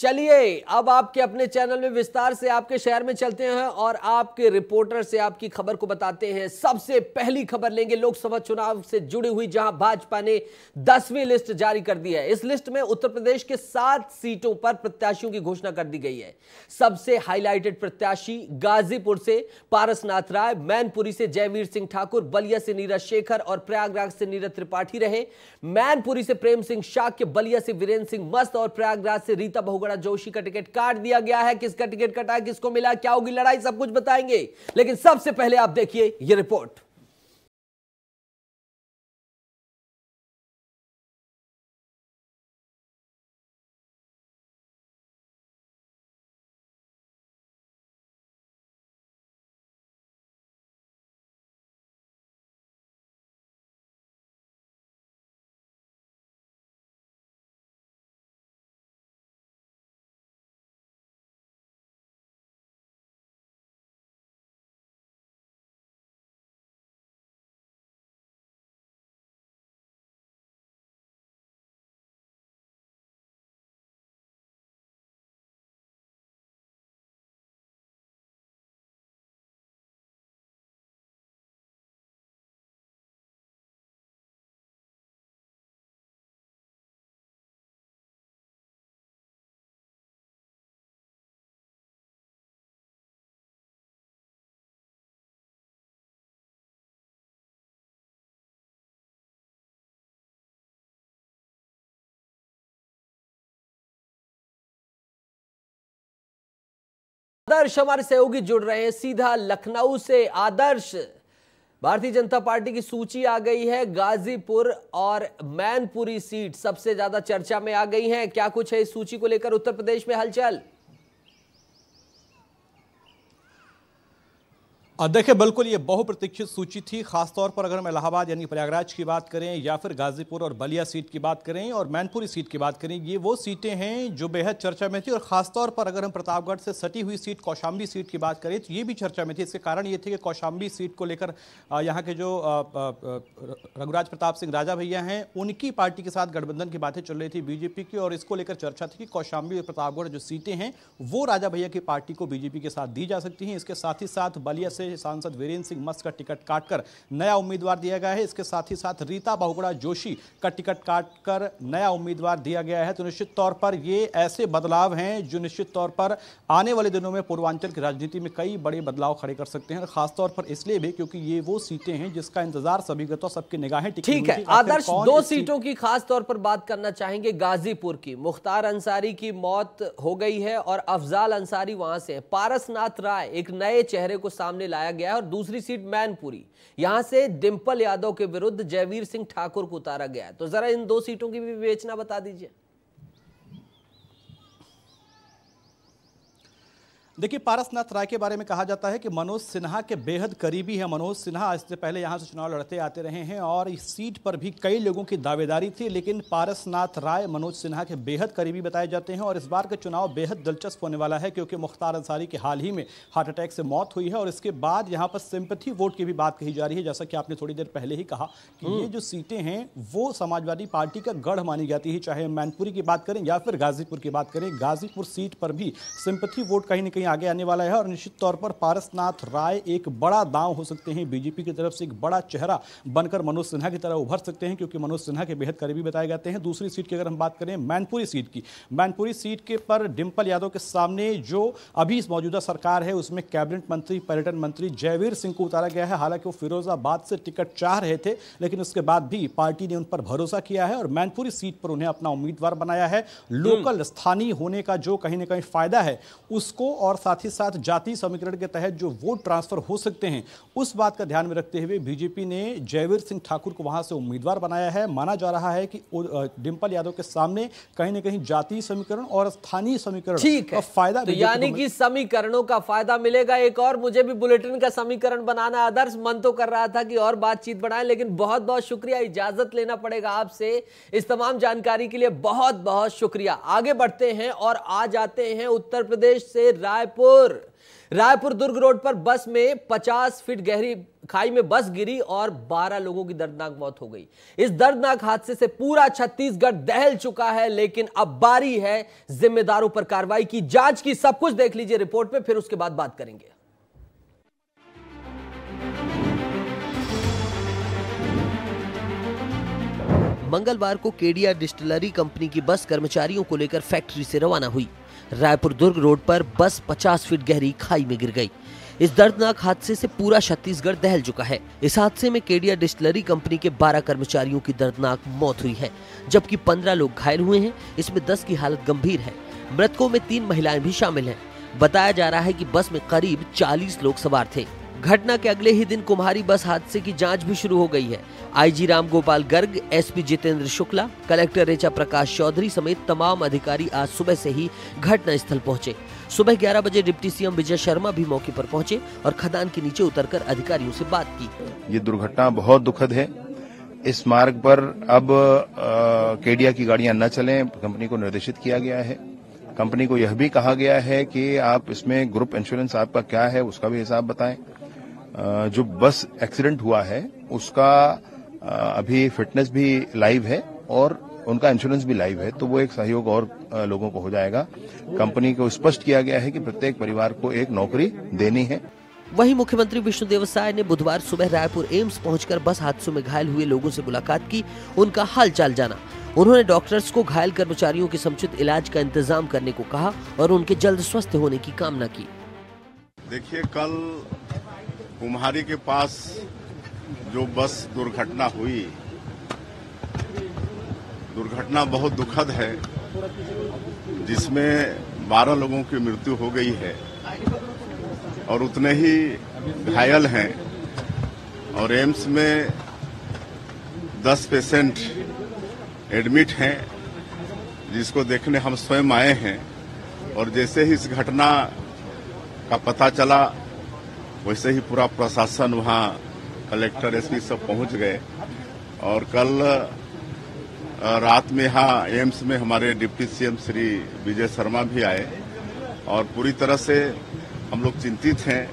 चलिए अब आपके अपने चैनल में विस्तार से आपके शहर में चलते हैं और आपके रिपोर्टर से आपकी खबर को बताते हैं। सबसे पहली खबर लेंगे लोकसभा चुनाव से जुड़ी हुई, जहां भाजपा ने 10वीं लिस्ट जारी कर दी है। इस लिस्ट में उत्तर प्रदेश के 7 सीटों पर प्रत्याशियों की घोषणा कर दी गई है। सबसे हाईलाइटेड प्रत्याशी गाजीपुर से पारसनाथ राय, मैनपुरी से जयवीर सिंह ठाकुर, बलिया से नीरज शेखर और प्रयागराज से नीरज त्रिपाठी रहे। मैनपुरी से प्रेम सिंह शाक्य, बलिया से वीरेंद्र सिंह मस्त और प्रयागराज से रीता बहुगुणा जोशी का टिकट काट दिया गया है। किसका टिकट कटा, किसको मिला, क्या होगी लड़ाई, सब कुछ बताएंगे। लेकिन सबसे पहले आप देखिए यह रिपोर्ट। आदर्श हमारे सहयोगी जुड़ रहे हैं सीधा लखनऊ से। आदर्श, भारतीय जनता पार्टी की सूची आ गई है, गाजीपुर और मैनपुरी सीट सबसे ज्यादा चर्चा में आ गई हैं। क्या कुछ है इस सूची को लेकर उत्तर प्रदेश में हलचल? देखिए, बिल्कुल ये बहुप्रतीक्षित सूची थी। खासतौर पर अगर हम इलाहाबाद यानी प्रयागराज की बात करें या फिर गाजीपुर और बलिया सीट की बात करें और मैनपुरी सीट की बात करें, ये वो सीटें हैं जो बेहद चर्चा में थी। और खासतौर पर अगर हम प्रतापगढ़ से सटी हुई सीट कौशाम्बी सीट की बात करें तो ये भी चर्चा में थी। इसके कारण ये थे कि कौशाम्बी सीट को लेकर यहाँ के जो रघुराज प्रताप सिंह राजा भैया हैं, उनकी पार्टी के साथ गठबंधन की बातें चल रही थी बीजेपी की, और इसको लेकर चर्चा थी कि कौशाम्बी और प्रतापगढ़ जो सीटें हैं वो राजा भैया की पार्टी को बीजेपी के साथ दी जा सकती हैं। इसके साथ ही साथ बलिया से सांसद वीरेंद्र सिंह मस्त का टिकट काटकर नया उम्मीदवार दिया गया है। इसके साथ ही साथ रीता बहुगुणा जोशी का टिकट काटकर नया उम्मीदवार दिया गया है। तो निश्चित तौर पर ये ऐसे बदलाव हैं जो निश्चित तौर पर आने वाले दिनों में पूर्वांचल की राजनीति में कई बड़े बदलाव खड़े कर सकते हैं। खासतौर पर इसलिए भी क्योंकि ये वो सीटें हैं जिसका इंतजार सभी को, सबकी निगाहें टिकी हुई ठीक है आदर्श, 2 सीटों की खास तौर पर बात करना चाहेंगे। गाजीपुर की मुख्तार अंसारी की मौत हो गई है और अफजाल अंसारी वहां से है। पारसनाथ राय एक नए चेहरे को सामने लाया गया है। और दूसरी सीट मैनपुरी, यहां से डिंपल यादव के विरुद्ध जयवीर सिंह ठाकुर को उतारा गया है। तो जरा इन 2 सीटों की भी विवेचना बता दीजिए। देखिए, पारसनाथ राय के बारे में कहा जाता है कि मनोज सिन्हा के बेहद करीबी है। मनोज सिन्हा इससे पहले यहां से चुनाव लड़ते आते रहे हैं और इस सीट पर भी कई लोगों की दावेदारी थी, लेकिन पारसनाथ राय मनोज सिन्हा के बेहद करीबी बताए जाते हैं। और इस बार का चुनाव बेहद दिलचस्प होने वाला है क्योंकि मुख्तार अंसारी की हाल ही में हार्ट अटैक से मौत हुई है और इसके बाद यहाँ पर सिंपैथी वोट की भी बात कही जा रही है। जैसा कि आपने थोड़ी देर पहले ही कहा कि ये जो सीटें हैं वो समाजवादी पार्टी का गढ़ मानी जाती है, चाहे मैनपुरी की बात करें या फिर गाजीपुर की बात करें। गाजीपुर सीट पर भी सिंपैथी वोट कहीं ना कहीं आगे आने वाला है और निश्चित तौर पर पारसनाथ राय एक बड़ा दांव हो सकते हैं। बीजेपी की तरफ से एक बड़ा चेहरा बनकर मनोज सिन्हा की तरह उभर सकते हैं क्योंकि मनोज सिन्हा के बेहद करीबी बताए जाते हैं। दूसरी सीट की अगर हम बात करें मैनपुरी सीट की, मैनपुरी सीट के पर डिंपल यादव के सामने जो अभी इस मौजूदा सरकार है उसमें कैबिनेट मंत्री, पर्यटन मंत्री जयवीर सिंह को उतारा गया है। हालांकि वो फिरोजाबाद से टिकट चाह रहे थे, लेकिन उसके बाद भी पार्टी ने उन पर भरोसा किया है और मैनपुरी सीट पर उन्हें अपना उम्मीदवार बनाया है। लोकल, स्थानीय होने का जो कहीं ना कहीं फायदा है उसको, और साथ ही साथ जाति समीकरण के तहत जो वोट ट्रांसफर हो सकते हैं उस बात का ध्यान में रखते हुए बीजेपी ने जयवीर सिंह ठाकुर को वहां से उम्मीदवार बनाया है। माना जा रहा है कि डिंपल यादव के सामने कहीं ना कहीं जातीय समीकरण और स्थानीय समीकरण का फायदा, तो यानी कि समीकरणों का फायदा मिलेगा। एक और मुझे भी बुलेटिन का समीकरण बनाना आदर्श मन तो कर रहा था कि और बातचीत बढ़ाएं, लेकिन बहुत बहुत शुक्रिया, इजाजत लेना पड़ेगा आपसे। इस तमाम जानकारी के लिए बहुत बहुत शुक्रिया। आगे बढ़ते हैं और आ जाते हैं उत्तर प्रदेश से रायपुर दुर्ग रोड पर बस में 50 फीट गहरी खाई में बस गिरी और 12 लोगों की दर्दनाक मौत हो गई। इस दर्दनाक हादसे से पूरा छत्तीसगढ़ दहल चुका है, लेकिन अब बारी है जिम्मेदारों पर कार्रवाई की, जांच की। सब कुछ देख लीजिए रिपोर्ट में, फिर उसके बाद बात करेंगे। मंगलवार को केडिया डिस्टिलरी कंपनी की बस कर्मचारियों को लेकर फैक्ट्री से रवाना हुई। रायपुर दुर्ग रोड पर बस 50 फीट गहरी खाई में गिर गई। इस दर्दनाक हादसे से पूरा छत्तीसगढ़ दहल चुका है। इस हादसे में केडिया डिस्टिलरी कंपनी के 12 कर्मचारियों की दर्दनाक मौत हुई है, जबकि 15 लोग घायल हुए हैं। इसमें 10 की हालत गंभीर है। मृतकों में 3 महिलाएं भी शामिल हैं। बताया जा रहा है कि बस में करीब 40 लोग सवार थे। घटना के अगले ही दिन कुम्हारी बस हादसे की जांच भी शुरू हो गई है। IG Ramgopal Garg, SP Jitendra Shukla, collector Richa Prakash Chaudhary समेत तमाम अधिकारी आज सुबह से ही घटना स्थल पहुंचे। सुबह 11 बजे डिप्टी सीएम विजय शर्मा भी मौके पर पहुंचे और खदान के नीचे उतरकर अधिकारियों से बात की। ये दुर्घटना बहुत दुखद है। इस मार्ग पर अब केडिया की गाड़ियां न चलें, कंपनी को निर्देशित किया गया है। कंपनी को यह भी कहा गया है कि आप इसमें ग्रुप इंश्योरेंस आपका क्या है उसका भी हिसाब बताएं। जो बस एक्सीडेंट हुआ है उसका अभी फिटनेस भी लाइव है और उनका इंश्योरेंस भी लाइव है, तो वो एक सहयोग और लोगों को हो जाएगा। कंपनी को स्पष्ट किया गया है कि प्रत्येक परिवार को एक नौकरी देनी है। वहीं मुख्यमंत्री विष्णुदेव साय ने बुधवार सुबह रायपुर एम्स पहुंचकर बस हादसों में घायल हुए लोगों से मुलाकात की, उनका हालचाल जाना। उन्होंने डॉक्टर्स को घायल कर्मचारियों के समुचित इलाज का इंतजाम करने को कहा और उनके जल्द स्वस्थ होने की कामना की। देखिए, कल कुम्हारी के पास जो बस दुर्घटना हुई, दुर्घटना बहुत दुखद है, जिसमें 12 लोगों की मृत्यु हो गई है और उतने ही घायल हैं और एम्स में 10 पेशेंट एडमिट हैं, जिसको देखने हम स्वयं आए हैं। और जैसे ही इस घटना का पता चला वैसे ही पूरा प्रशासन वहां, कलेक्टर, एसपी सब पहुंच गए। और कल रात में यहाँ एम्स में हमारे डिप्टी सीएम श्री विजय शर्मा भी आए और पूरी तरह से हम लोग चिंतित हैं।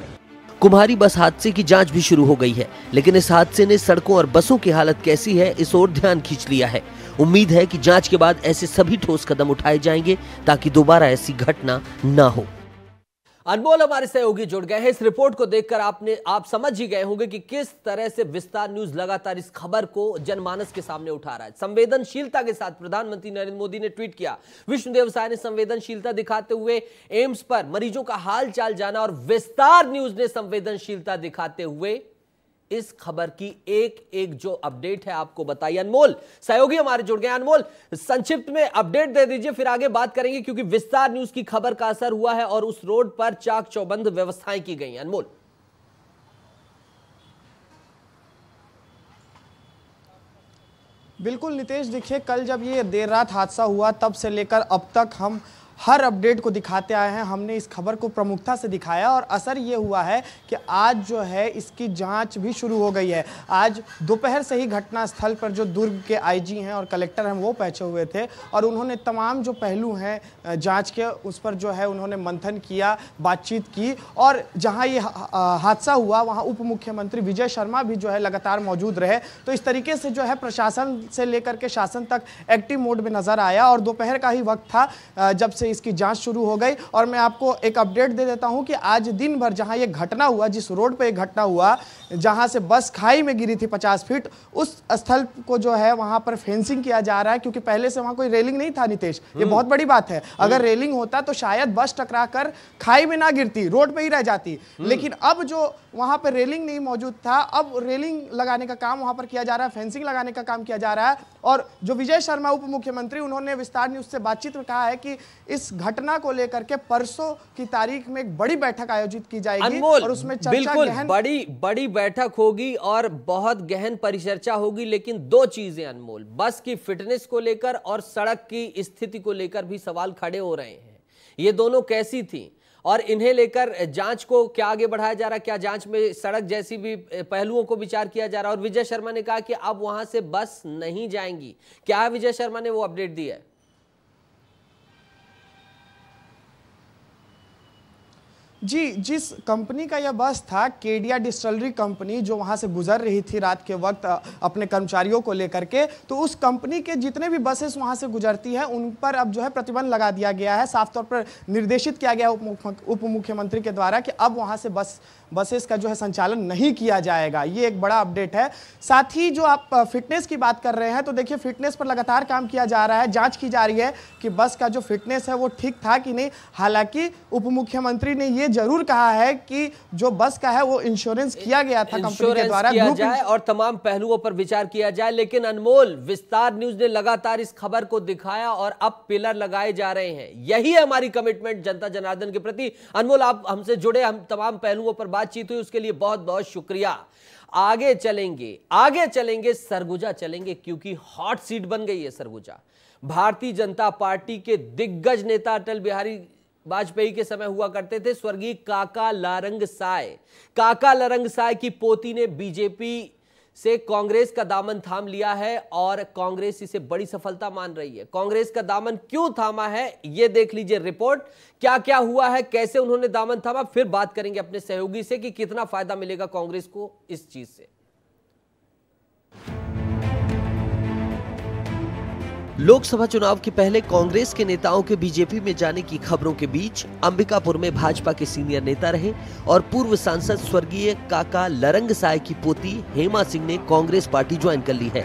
कुम्हारी बस हादसे की जांच भी शुरू हो गई है, लेकिन इस हादसे ने सड़कों और बसों की हालत कैसी है इस ओर ध्यान खींच लिया है। उम्मीद है कि जांच के बाद ऐसे सभी ठोस कदम उठाए जाएंगे ताकि दोबारा ऐसी घटना न हो। अनमोल हमारे सहयोगी जुड़ गए हैं। इस रिपोर्ट को देखकर आप समझ ही गए होंगे कि किस तरह से विस्तार न्यूज लगातार इस खबर को जनमानस के सामने उठा रहा है। संवेदनशीलता के साथ प्रधानमंत्री नरेंद्र मोदी ने ट्वीट किया। विष्णुदेव साय ने संवेदनशीलता दिखाते हुए एम्स पर मरीजों का हाल चाल जाना और विस्तार न्यूज ने संवेदनशीलता दिखाते हुए इस खबर की एक एक जो अपडेट है आपको बताइए। अनमोल सहयोगी हमारे जुड़ गए। अनमोल, संक्षिप्त में अपडेट दे दीजिए, फिर आगे बात करेंगे, क्योंकि विस्तार न्यूज की खबर का असर हुआ है और उस रोड पर चाक चौबंद व्यवस्थाएं की गई। अनमोल। बिल्कुल नितेश, देखिए कल जब ये देर रात हादसा हुआ तब से लेकर अब तक हम हर अपडेट को दिखाते आए हैं। हमने इस खबर को प्रमुखता से दिखाया और असर ये हुआ है कि आज जो है इसकी जांच भी शुरू हो गई है। आज दोपहर से ही घटना स्थल पर जो दुर्ग के आईजी हैं और कलेक्टर हैं वो पहुंचे हुए थे और उन्होंने तमाम जो पहलू हैं जांच के उस पर जो है उन्होंने मंथन किया, बातचीत की। और जहां ये हादसा हुआ वहां उप मुख्यमंत्री विजय शर्मा भी जो है लगातार मौजूद रहे। तो इस तरीके से जो है प्रशासन से लेकर के शासन तक एक्टिव मोड में नजर आया और दोपहर का ही वक्त था जब से इसकी जांच शुरू हो गई। और मैं आपको एक अपडेट दे देता हूं कि आज दिन भर जहां ये घटना हुआ, जिस रोड पे ये घटना हुआ, जहां से बस खाई में गिरी थी 50 फीट, उस स्थल को जो है वहां पर फेंसिंग किया जा रहा है, क्योंकि पहले से वहां कोई रेलिंग नहीं था नितेश। ये बहुत बड़ी बात है। अगर रेलिंग होता तो शायद बस टकराकर खाई में ना गिरती, रोड पे ही रह जाती। लेकिन अब जो वहां पर रेलिंग नहीं मौजूद था, अब रेलिंग लगाने का काम वहां पर किया जा रहा है, फेंसिंग लगाने का काम किया जा रहा है। और जो विजय शर्मा उप मुख्यमंत्री, उन्होंने विस्तार न्यूज से बातचीत में कहा है कि इस घटना को लेकर के परसों की तारीख में एक बड़ी बैठक आयोजित की जाएगी और उसमें चर्चा, बिल्कुल बड़ी बैठक होगी और बहुत गहन परिचर्चा होगी। लेकिन दो चीजें अनमोल, बस की फिटनेस को लेकर और सड़क की स्थिति को लेकर भी सवाल खड़े हो रहे हैं। ये दोनों कैसी थी और इन्हें लेकर जांच को क्या आगे बढ़ाया जा रहा है? क्या जांच में सड़क जैसी भी पहलुओं को विचार किया जा रहा है? और विजय शर्मा ने कहा कि अब वहां से बस नहीं जाएंगी। क्या विजय शर्मा ने वो अपडेट दी है? जी, जिस कंपनी का यह बस था, केडिया डिस्टिलरी कंपनी, जो वहां से गुजर रही थी रात के वक्त अपने कर्मचारियों को लेकर के, तो उस कंपनी के जितने भी बसेस वहां से गुजरती है उन पर अब जो है प्रतिबंध लगा दिया गया है। साफ तौर पर निर्देशित किया गया उप मुख्यमंत्री के द्वारा कि अब वहां से बसेस का जो है संचालन नहीं किया जाएगा। ये एक बड़ा अपडेट है। साथ ही जो आप फिटनेस की बात कर रहे हैं, तो देखिए फिटनेस पर लगातार काम किया जा रहा है, जांच की जा रही है कि बस का जो फिटनेस है वो ठीक था कि नहीं। हालांकि उप मुख्यमंत्री ने ये जरूर कहा है कि जो बस का है वो इंश्योरेंस किया गया था कंपनी के द्वारा, किया जाए और तमाम पहलुओं पर विचार किया जाए। लेकिन अनमोल, विस्तार न्यूज ने लगातार इस खबर को दिखाया और अब पिलर लगाए जा रहे हैं। यही है हमारी कमिटमेंट जनता जनार्दन के प्रति। अनमोल, आप हमसे जुड़े, हम तमाम पहलुओं पर बातचीत हुई, उसके लिए बहुत बहुत शुक्रिया। आगे चलेंगे सरगुजा चलेंगे, क्योंकि हॉट सीट बन गई है सरगुजा। भारतीय जनता पार्टी के दिग्गज नेता अटल बिहारी वाजपेयी के समय हुआ करते थे स्वर्गीय काका लरंग साय की पोती ने बीजेपी से कांग्रेस का दामन थाम लिया है और कांग्रेस इसे बड़ी सफलता मान रही है। कांग्रेस का दामन क्यों थामा है, यह देख लीजिए रिपोर्ट। क्या क्या हुआ है, कैसे उन्होंने दामन थामा, फिर बात करेंगे अपने सहयोगी से कि कितना फायदा मिलेगा कांग्रेस को इस चीज से। लोकसभा चुनाव के पहले कांग्रेस के नेताओं के बीजेपी में जाने की खबरों के बीच अंबिकापुर में भाजपा के सीनियर नेता रहे और पूर्व सांसद स्वर्गीय काका लरंग साय की पोती हेमा सिंह ने कांग्रेस पार्टी ज्वाइन कर ली है।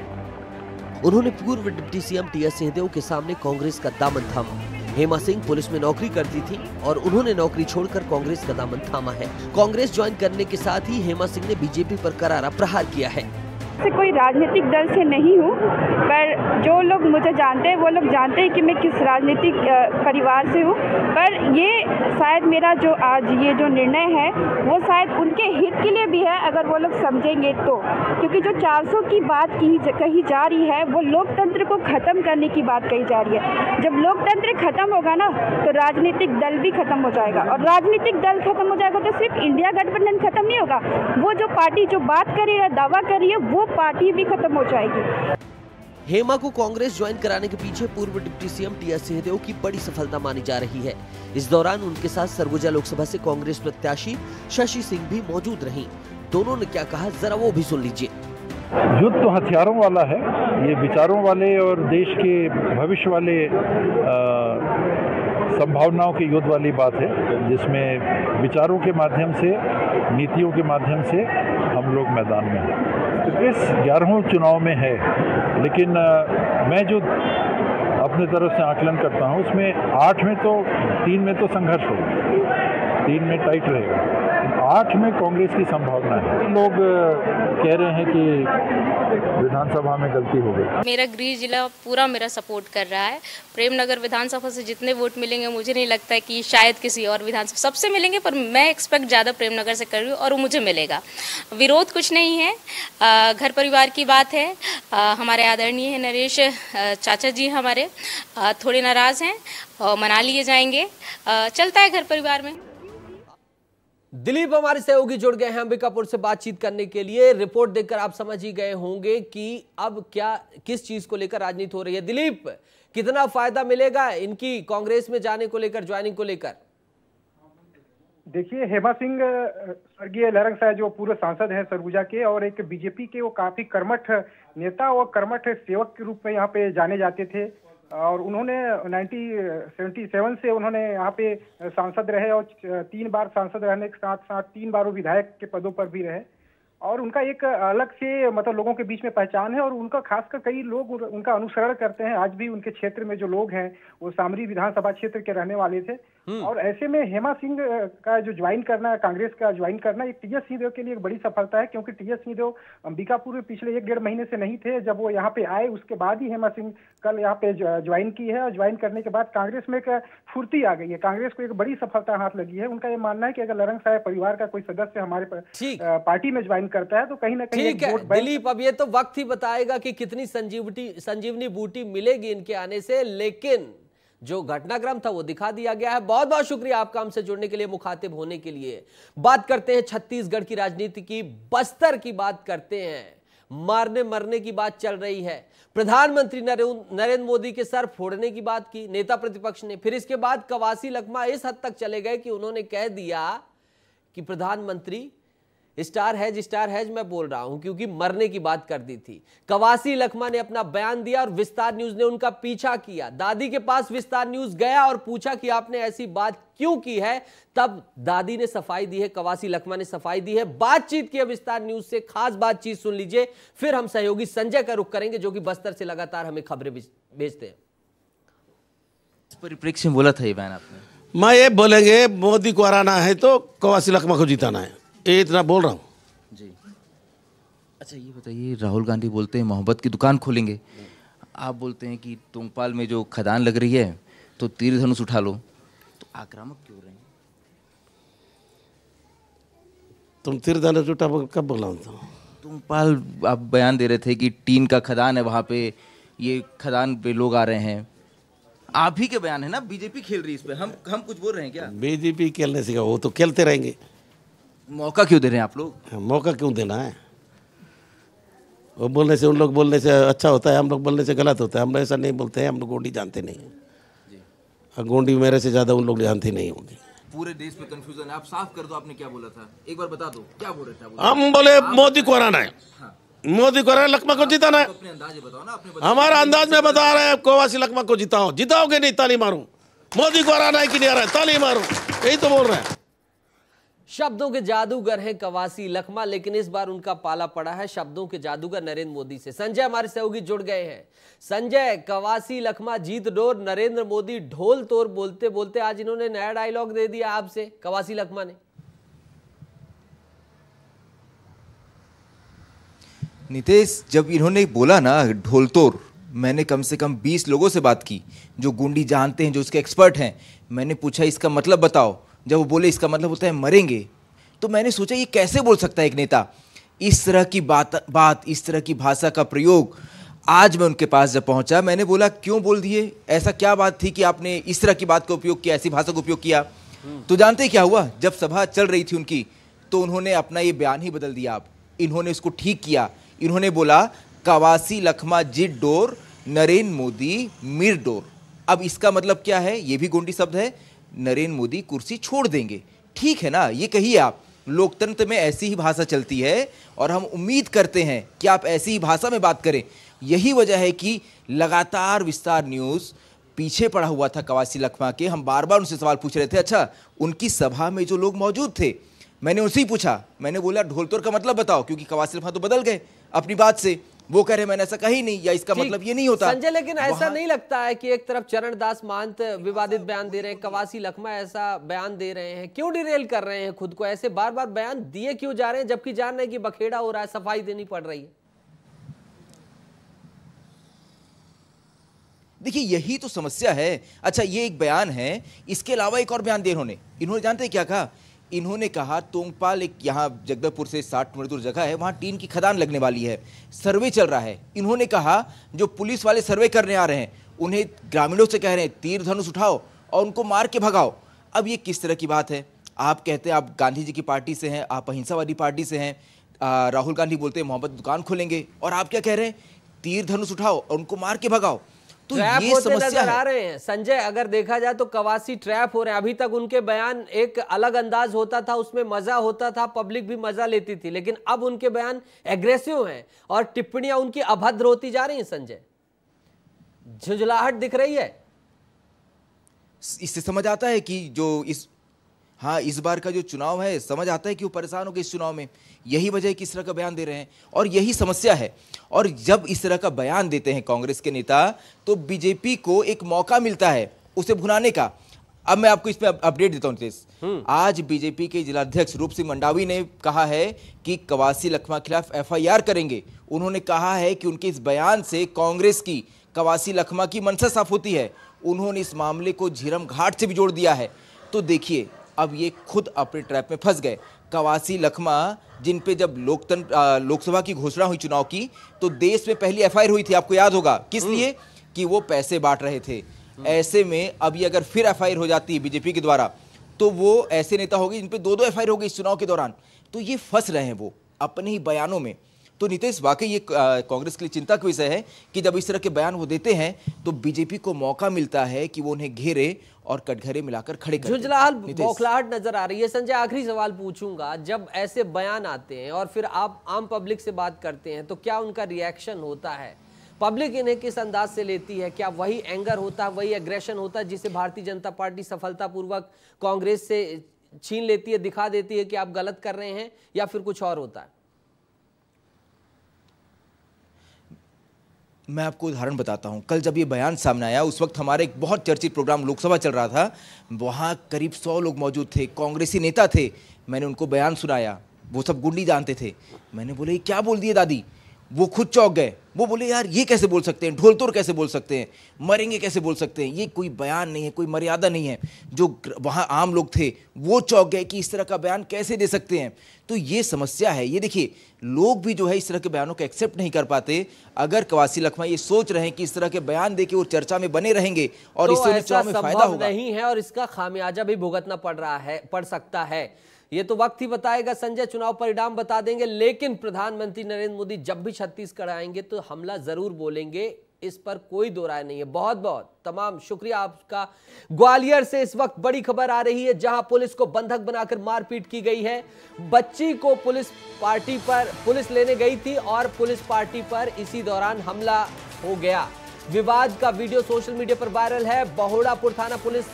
उन्होंने पूर्व डिप्टी सीएम टी.एस. सिंहदेव के सामने कांग्रेस का दामन थामा। हेमा सिंह पुलिस में नौकरी करती थी और उन्होंने नौकरी छोड़कर कांग्रेस का दामन थामा है। कांग्रेस ज्वाइन करने के साथ ही हेमा सिंह ने बीजेपी पर करारा प्रहार किया है। से कोई राजनीतिक दल से नहीं हूँ, पर जो लोग मुझे जानते हैं वो लोग जानते हैं कि मैं किस राजनीतिक परिवार से हूँ। पर ये शायद मेरा जो आज ये जो निर्णय है वो शायद उनके हित के लिए भी है, अगर वो लोग समझेंगे तो। क्योंकि जो 400 की बात कही जा रही है वो लोकतंत्र को ख़त्म करने की बात कही जा रही है। जब लोकतंत्र खत्म होगा ना तो राजनीतिक दल भी खत्म हो जाएगा, और राजनीतिक दल खत्म हो जाएगा तो सिर्फ इंडिया गठबंधन खत्म नहीं होगा, वो जो पार्टी जो बात कर रही है, दावा कर रही है, वो पार्टी भी खत्म हो जाएगी। हेमा को कांग्रेस ज्वाइन कराने के पीछे पूर्व डिप्टी सीएम टी.एस. सिंहदेव की बड़ी सफलता मानी जा रही है। इस दौरान उनके साथ सरगुजा लोकसभा से कांग्रेस प्रत्याशी शशि सिंह भी मौजूद रहीं। दोनों ने क्या कहा, जरा वो भी सुन लीजिए। युद्ध तो हथियारों वाला है, ये विचारों वाले और देश के भविष्य वाले संभावनाओं के युद्ध वाली बात है, जिसमें विचारों के माध्यम से, नीतियों के माध्यम से हम लोग मैदान में हैं। तो इस 11वें चुनाव में है, लेकिन मैं जो अपने तरफ से आकलन करता हूँ उसमें 8 में तो 3 में तो संघर्ष होगा, 3 में टाइट रहेगा, 8 में कांग्रेस की संभावना है। लोग कह रहे हैं कि विधानसभा में गलती हो गई। मेरा गृह जिला पूरा मेरा सपोर्ट कर रहा है। प्रेमनगर विधानसभा से जितने वोट मिलेंगे मुझे नहीं लगता है कि शायद किसी और विधानसभा सबसे मिलेंगे, पर मैं एक्सपेक्ट ज़्यादा प्रेमनगर से कर रही हूँ और वो मुझे मिलेगा। विरोध कुछ नहीं है, घर परिवार की बात है। हमारे आदरणीय है नरेश चाचा जी हमारे थोड़े नाराज़ हैं और मना लिए जाएंगे, चलता है घर परिवार में। दिलीप हमारे सहयोगी जुड़ गए हैं अंबिकापुर से बातचीत करने के लिए। रिपोर्ट देखकर आप समझ ही गए होंगे कि अब क्या किस चीज को लेकर राजनीति हो रही है। दिलीप, कितना फायदा मिलेगा इनकी कांग्रेस में जाने को लेकर, ज्वाइनिंग को लेकर? देखिए, हेमा सिंह स्वर्गीय लरंग साय जो पूर्व सांसद हैं सरगुजा के और एक बीजेपी के, वो काफी कर्मठ नेता और कर्मठ सेवक के रूप में यहाँ पे जाने जाते थे और उन्होंने 1977 से उन्होंने यहाँ पे सांसद रहे और 3 बार सांसद रहने के साथ साथ 3 बार वो विधायक के पदों पर भी रहे और उनका एक अलग से मतलब लोगों के बीच में पहचान है और उनका खासकर कई लोग उनका अनुसरण करते हैं। आज भी उनके क्षेत्र में जो लोग हैं वो सामरी विधानसभा क्षेत्र के रहने वाले थे और ऐसे में हेमा सिंह का जो ज्वाइन करना, कांग्रेस का ज्वाइन करना एक टी.एस. सिंहदेव के लिए एक बड़ी सफलता है, क्योंकि टी.एस. सिंहदेव अंबिकापुर में पिछले 1-1.5 महीने से नहीं थे। जब वो यहाँ पे आए उसके बाद ही हेमा सिंह कल यहाँ पे ज्वाइन की है और ज्वाइन करने के बाद कांग्रेस में एक फुर्ती आ गई है, कांग्रेस को एक बड़ी सफलता हाथ लगी है। उनका ये मानना है कि अगर लरंग साय परिवार का कोई सदस्य हमारे पार्टी में ज्वाइन करता है तो कहीं ना कहीं ठीक है दिलीप, अब ये तो वक्त ही बताएगा कि कितनी संजीवनी बूटी मिलेगी इनके आने से, लेकिन जो घटनाक्रम था वो दिखा दिया गया है। बहुत बहुत शुक्रिया आपका हमसे जुड़ने के लिए, मुखातिब होने के लिए। बात करते हैं छत्तीसगढ़ की राजनीति की, बस्तर की बात करते हैं। मारने मरने की बात चल रही है। प्रधानमंत्री नरेंद्र मोदी के सर फोड़ने की बात की नेता प्रतिपक्ष ने। फिर इसके बाद कवासी लखमा इस हद तक चले गए कि उन्होंने कह दिया कि प्रधानमंत्री स्टार हैज मैं बोल रहा हूं क्योंकि मरने की बात कर दी थी। कवासी लखमा ने अपना बयान दिया और विस्तार न्यूज ने उनका पीछा किया। दादी के पास विस्तार न्यूज गया और पूछा कि आपने ऐसी बात क्यों की है। तब दादी ने सफाई दी है, कवासी लखमा ने सफाई दी है, बातचीत की है विस्तार न्यूज से। खास बातचीत सुन लीजिए, फिर हम सहयोगी संजय का रुख करेंगे जो कि बस्तर से लगातार हमें खबरें भेजते हैं। इस परिप्रेक्ष्य में बोला था ये बयान आपने? मैं ये बोलेंगे मोदी को हराना है तो कवासी लखमा को जिताना है, ये इतना बोल रहा हूँ जी। अच्छा ये बताइए, राहुल गांधी बोलते हैं मोहब्बत की दुकान खोलेंगे, आप बोलते हैं कि तोंगपाल में जो खदान लग रही है तो तीर धनुष उठा लो, तो आक्रामक क्यों रहे हैं? तुम तीर धनुष उठा कब बोला? तोंगपाल आप बयान दे रहे थे कि टीन का खदान है वहाँ पे, ये खदान पे लोग आ रहे हैं, आप ही के बयान है ना। बीजेपी खेल रही है इस पे, हम कुछ बोल रहे हैं क्या? बीजेपी खेलने से वो तो खेलते रहेंगे। मौका क्यों दे रहे हैं आप लोग? मौका क्यों देना है? वो बोलने से, उन लोग बोलने से अच्छा होता है, हम लोग बोलने से गलत होता है। हम लोग ऐसा नहीं बोलते हैं, हम लोग गोंडी जानते नहीं हैं। गोंडी मेरे से ज़्यादा उन लोग जानते नहीं होंगे। पूरे देश में कंफ्यूजन है, आप साफ कर दो, आपने क्या बोला था एक बार बता दो, क्या बोल रहे थे? हम बोले मोदी को हराना है, मोदी को हराना, लखमा को जिताना है। अपने अंदाज बताओ ना, हमारा अंदाज में बता रहे हैं, कवासी लखमा को जिताओ। जिताओगे नहीं ताली मारूं। मोदी को हराना है कि नहीं हराना, ताली मारूं, यही तो बोल रहे हैं। शब्दों के जादूगर हैं कवासी लखमा, लेकिन इस बार उनका पाला पड़ा है शब्दों के जादूगर नरेंद्र मोदी से। संजय हमारे सहयोगी जुड़ गए हैं। संजय, कवासी लखमा जीत डोर, नरेंद्र मोदी ढोल तोड़, बोलते बोलते आज इन्होंने नया डायलॉग दे दिया आपसे, कवासी लखमा ने। नितेश, जब इन्होंने बोला ना ढोल तोड़, मैंने कम से कम 20 लोगों से बात की जो गुंडी जानते हैं, जो उसके एक्सपर्ट हैं। मैंने पूछा इसका मतलब बताओ, जब वो बोले इसका मतलब होता है मरेंगे, तो मैंने सोचा ये कैसे बोल सकता है एक नेता इस तरह की बात इस तरह की भाषा का प्रयोग। आज मैं उनके पास जब पहुंचा, मैंने बोला क्यों बोल दिए, ऐसा क्या बात थी कि आपने इस तरह की बात का उपयोग किया, ऐसी भाषा का उपयोग किया? तो जानते हैं क्या हुआ, जब सभा चल रही थी उनकी, तो उन्होंने अपना ये बयान ही बदल दिया। आप इन्होंने इसको ठीक किया, इन्होंने बोला कवासी लखमा जित डोर, नरेंद्र मोदी मिर डोर। अब इसका मतलब क्या है? ये भी गोंडी शब्द है, नरेंद्र मोदी कुर्सी छोड़ देंगे। ठीक है ना, ये कहिए आप। लोकतंत्र में ऐसी ही भाषा चलती है और हम उम्मीद करते हैं कि आप ऐसी ही भाषा में बात करें। यही वजह है कि लगातार विस्तार न्यूज़ पीछे पड़ा हुआ था कवासी लखमा के। हम बार बार उनसे सवाल पूछ रहे थे। अच्छा, उनकी सभा में जो लोग मौजूद थे, मैंने उनसे ही पूछा, मैंने बोला ढोल तोड़ का मतलब बताओ, क्योंकि कवासी लखमा तो बदल गए अपनी बात से। वो कह रहे मैंने ऐसा कही नहीं, या इसका मतलब ये नहीं होता। संजय, लेकिन ऐसा नहीं लगता है कि एक तरफ चरण दास महंत विवादित बयान दे रहे हैं, कवासी लखमा ऐसा बयान दे रहे हैं, क्यों डिरेल कर रहे हैं खुद को? ऐसे बार बार बयान दिए क्यों जा रहे हैं, जबकि जान रहे हैं कि बखेड़ा हो रहा है, सफाई देनी पड़ रही है? देखिए, यही तो समस्या है। अच्छा, ये एक बयान है, इसके अलावा एक और बयान दिया इन्होंने जानते हैं क्या कहा? इन्होंने कहा तोंगपाल एक यहाँ जगदलपुर से 60 किलोमीटर दूर जगह है, वहाँ टीन की खदान लगने वाली है, सर्वे चल रहा है। इन्होंने कहा जो पुलिस वाले सर्वे करने आ रहे हैं, उन्हें ग्रामीणों से कह रहे हैं तीर धनुष उठाओ और उनको मार के भगाओ। अब ये किस तरह की बात है? आप कहते हैं आप गांधी जी की पार्टी से हैं, आप अहिंसावादी पार्टी से हैं। राहुल गांधी बोलते हैं मोहब्बत दुकान खोलेंगे, और आप क्या कह रहे हैं? तीर धनुष उठाओ और उनको मार के भगाओ। तो ये समस्या आ रहे हैं संजय। अगर देखा जाए तो कवासी ट्रैप हो रहे हैं। अभी तक उनके बयान एक अलग अंदाज होता था, उसमें मजा होता था, पब्लिक भी मजा लेती थी, लेकिन अब उनके बयान एग्रेसिव हैं और टिप्पणियां उनकी अभद्र होती जा रही हैं। संजय, झुंझलाहट दिख रही है। इससे समझ आता है कि जो इस बार का जो चुनाव है, समझ आता है कि वो परेशान हो गए इस चुनाव में। यही वजह है कि इस तरह का बयान दे रहे हैं, और यही समस्या है। और जब इस तरह का बयान देते हैं कांग्रेस के नेता, तो बीजेपी को एक मौका मिलता है उसे भुनाने का। अब मैं आपको इस पे अपडेट देता हूं नितेश। आज बीजेपी के जिलाध्यक्ष रूप सिंह मंडावी ने कहा है कि कवासी लखमा के खिलाफ FIR करेंगे। उन्होंने कहा है कि उनके इस बयान से कांग्रेस की कवासी लखमा की मंशा साफ होती है। उन्होंने इस मामले को झीरम घाट से भी जोड़ दिया है। तो देखिए, अब ये खुद अपने ट्रैप में फंस गए। कवासी लखमा, जिन पे जब लोकसभा की घोषणा हुई चुनाव की, तो देश में पहली FIR हुई थी, आपको याद होगा, किस लिए? कि वो पैसे बांट रहे थे। ऐसे में अब ये अगर फिर FIR हो जाती है बीजेपी के द्वारा, तो वो ऐसे नेता होंगे जिन पे 2-2 FIR हो गई इस चुनाव के दौरान। तो ये फंस रहे हैं वो अपने ही बयानों में। तो नीतीश वाकई ये कांग्रेस के लिए चिंता का विषय है कि जब इस तरह के बयान वो देते हैं तो बीजेपी को मौका मिलता है कि वो उन्हें घेरे और कटघरे मिलाकर खड़े कर झुंझलाहट बौखलाहट नजर आ रही है। संजय, आखिरी सवाल पूछूंगा, जब ऐसे बयान आते हैं और फिर आप आम पब्लिक से बात करते हैं तो क्या उनका रिएक्शन होता है? पब्लिक इन्हें किस अंदाज से लेती है? क्या वही एंगर होता है, वही एग्रेशन होता है जिसे भारतीय जनता पार्टी सफलतापूर्वक कांग्रेस से छीन लेती है, दिखा देती है कि आप गलत कर रहे हैं, या फिर कुछ और होता है? मैं आपको उदाहरण बताता हूं। कल जब ये बयान सामने आया उस वक्त हमारे एक बहुत चर्चित प्रोग्राम लोकसभा चल रहा था, वहां करीब 100 लोग मौजूद थे, कांग्रेसी नेता थे। मैंने उनको बयान सुनाया, वो सब गुंडी जानते थे। मैंने बोले ये क्या बोल दिए दादी? वो खुद चौंक गए। वो बोले यार ये कैसे बोल सकते हैं, ढोल तोड़ कैसे बोल सकते हैं, मरेंगे कैसे बोल सकते हैं, ये कोई बयान नहीं है, कोई मर्यादा नहीं है। जो वहां आम लोग थे वो चौंक गए कि इस तरह का बयान कैसे दे सकते हैं। तो ये समस्या है। ये देखिए, लोग भी जो है इस तरह के बयानों को एक्सेप्ट नहीं कर पाते। अगर कवासी लखमा ये सोच रहे हैं कि इस तरह के बयान दे के वो चर्चा में बने रहेंगे और इससे उन्हें चुनाव में फायदा होगा, नहीं है और इसका खामियाजा भी भुगतना पड़ सकता है। ये तो वक्त ही बताएगा संजय, चुनाव परिणाम बता देंगे। लेकिन प्रधानमंत्री नरेंद्र मोदी जब भी छत्तीसगढ़ आएंगे तो हमला जरूर बोलेंगे, इस पर कोई दो राय नहीं है। बहुत बहुत तमाम शुक्रिया आपका। ग्वालियर से इस वक्त बड़ी खबर आ रही है, जहां पुलिस को बंधक बनाकर मारपीट की गई है। बच्ची को पुलिस लेने गई थी और पुलिस पार्टी पर इसी दौरान हमला हो गया। विवाद का वीडियो सोशल मीडिया पर वायरल है। बहोड़ापुर थाना पुलिस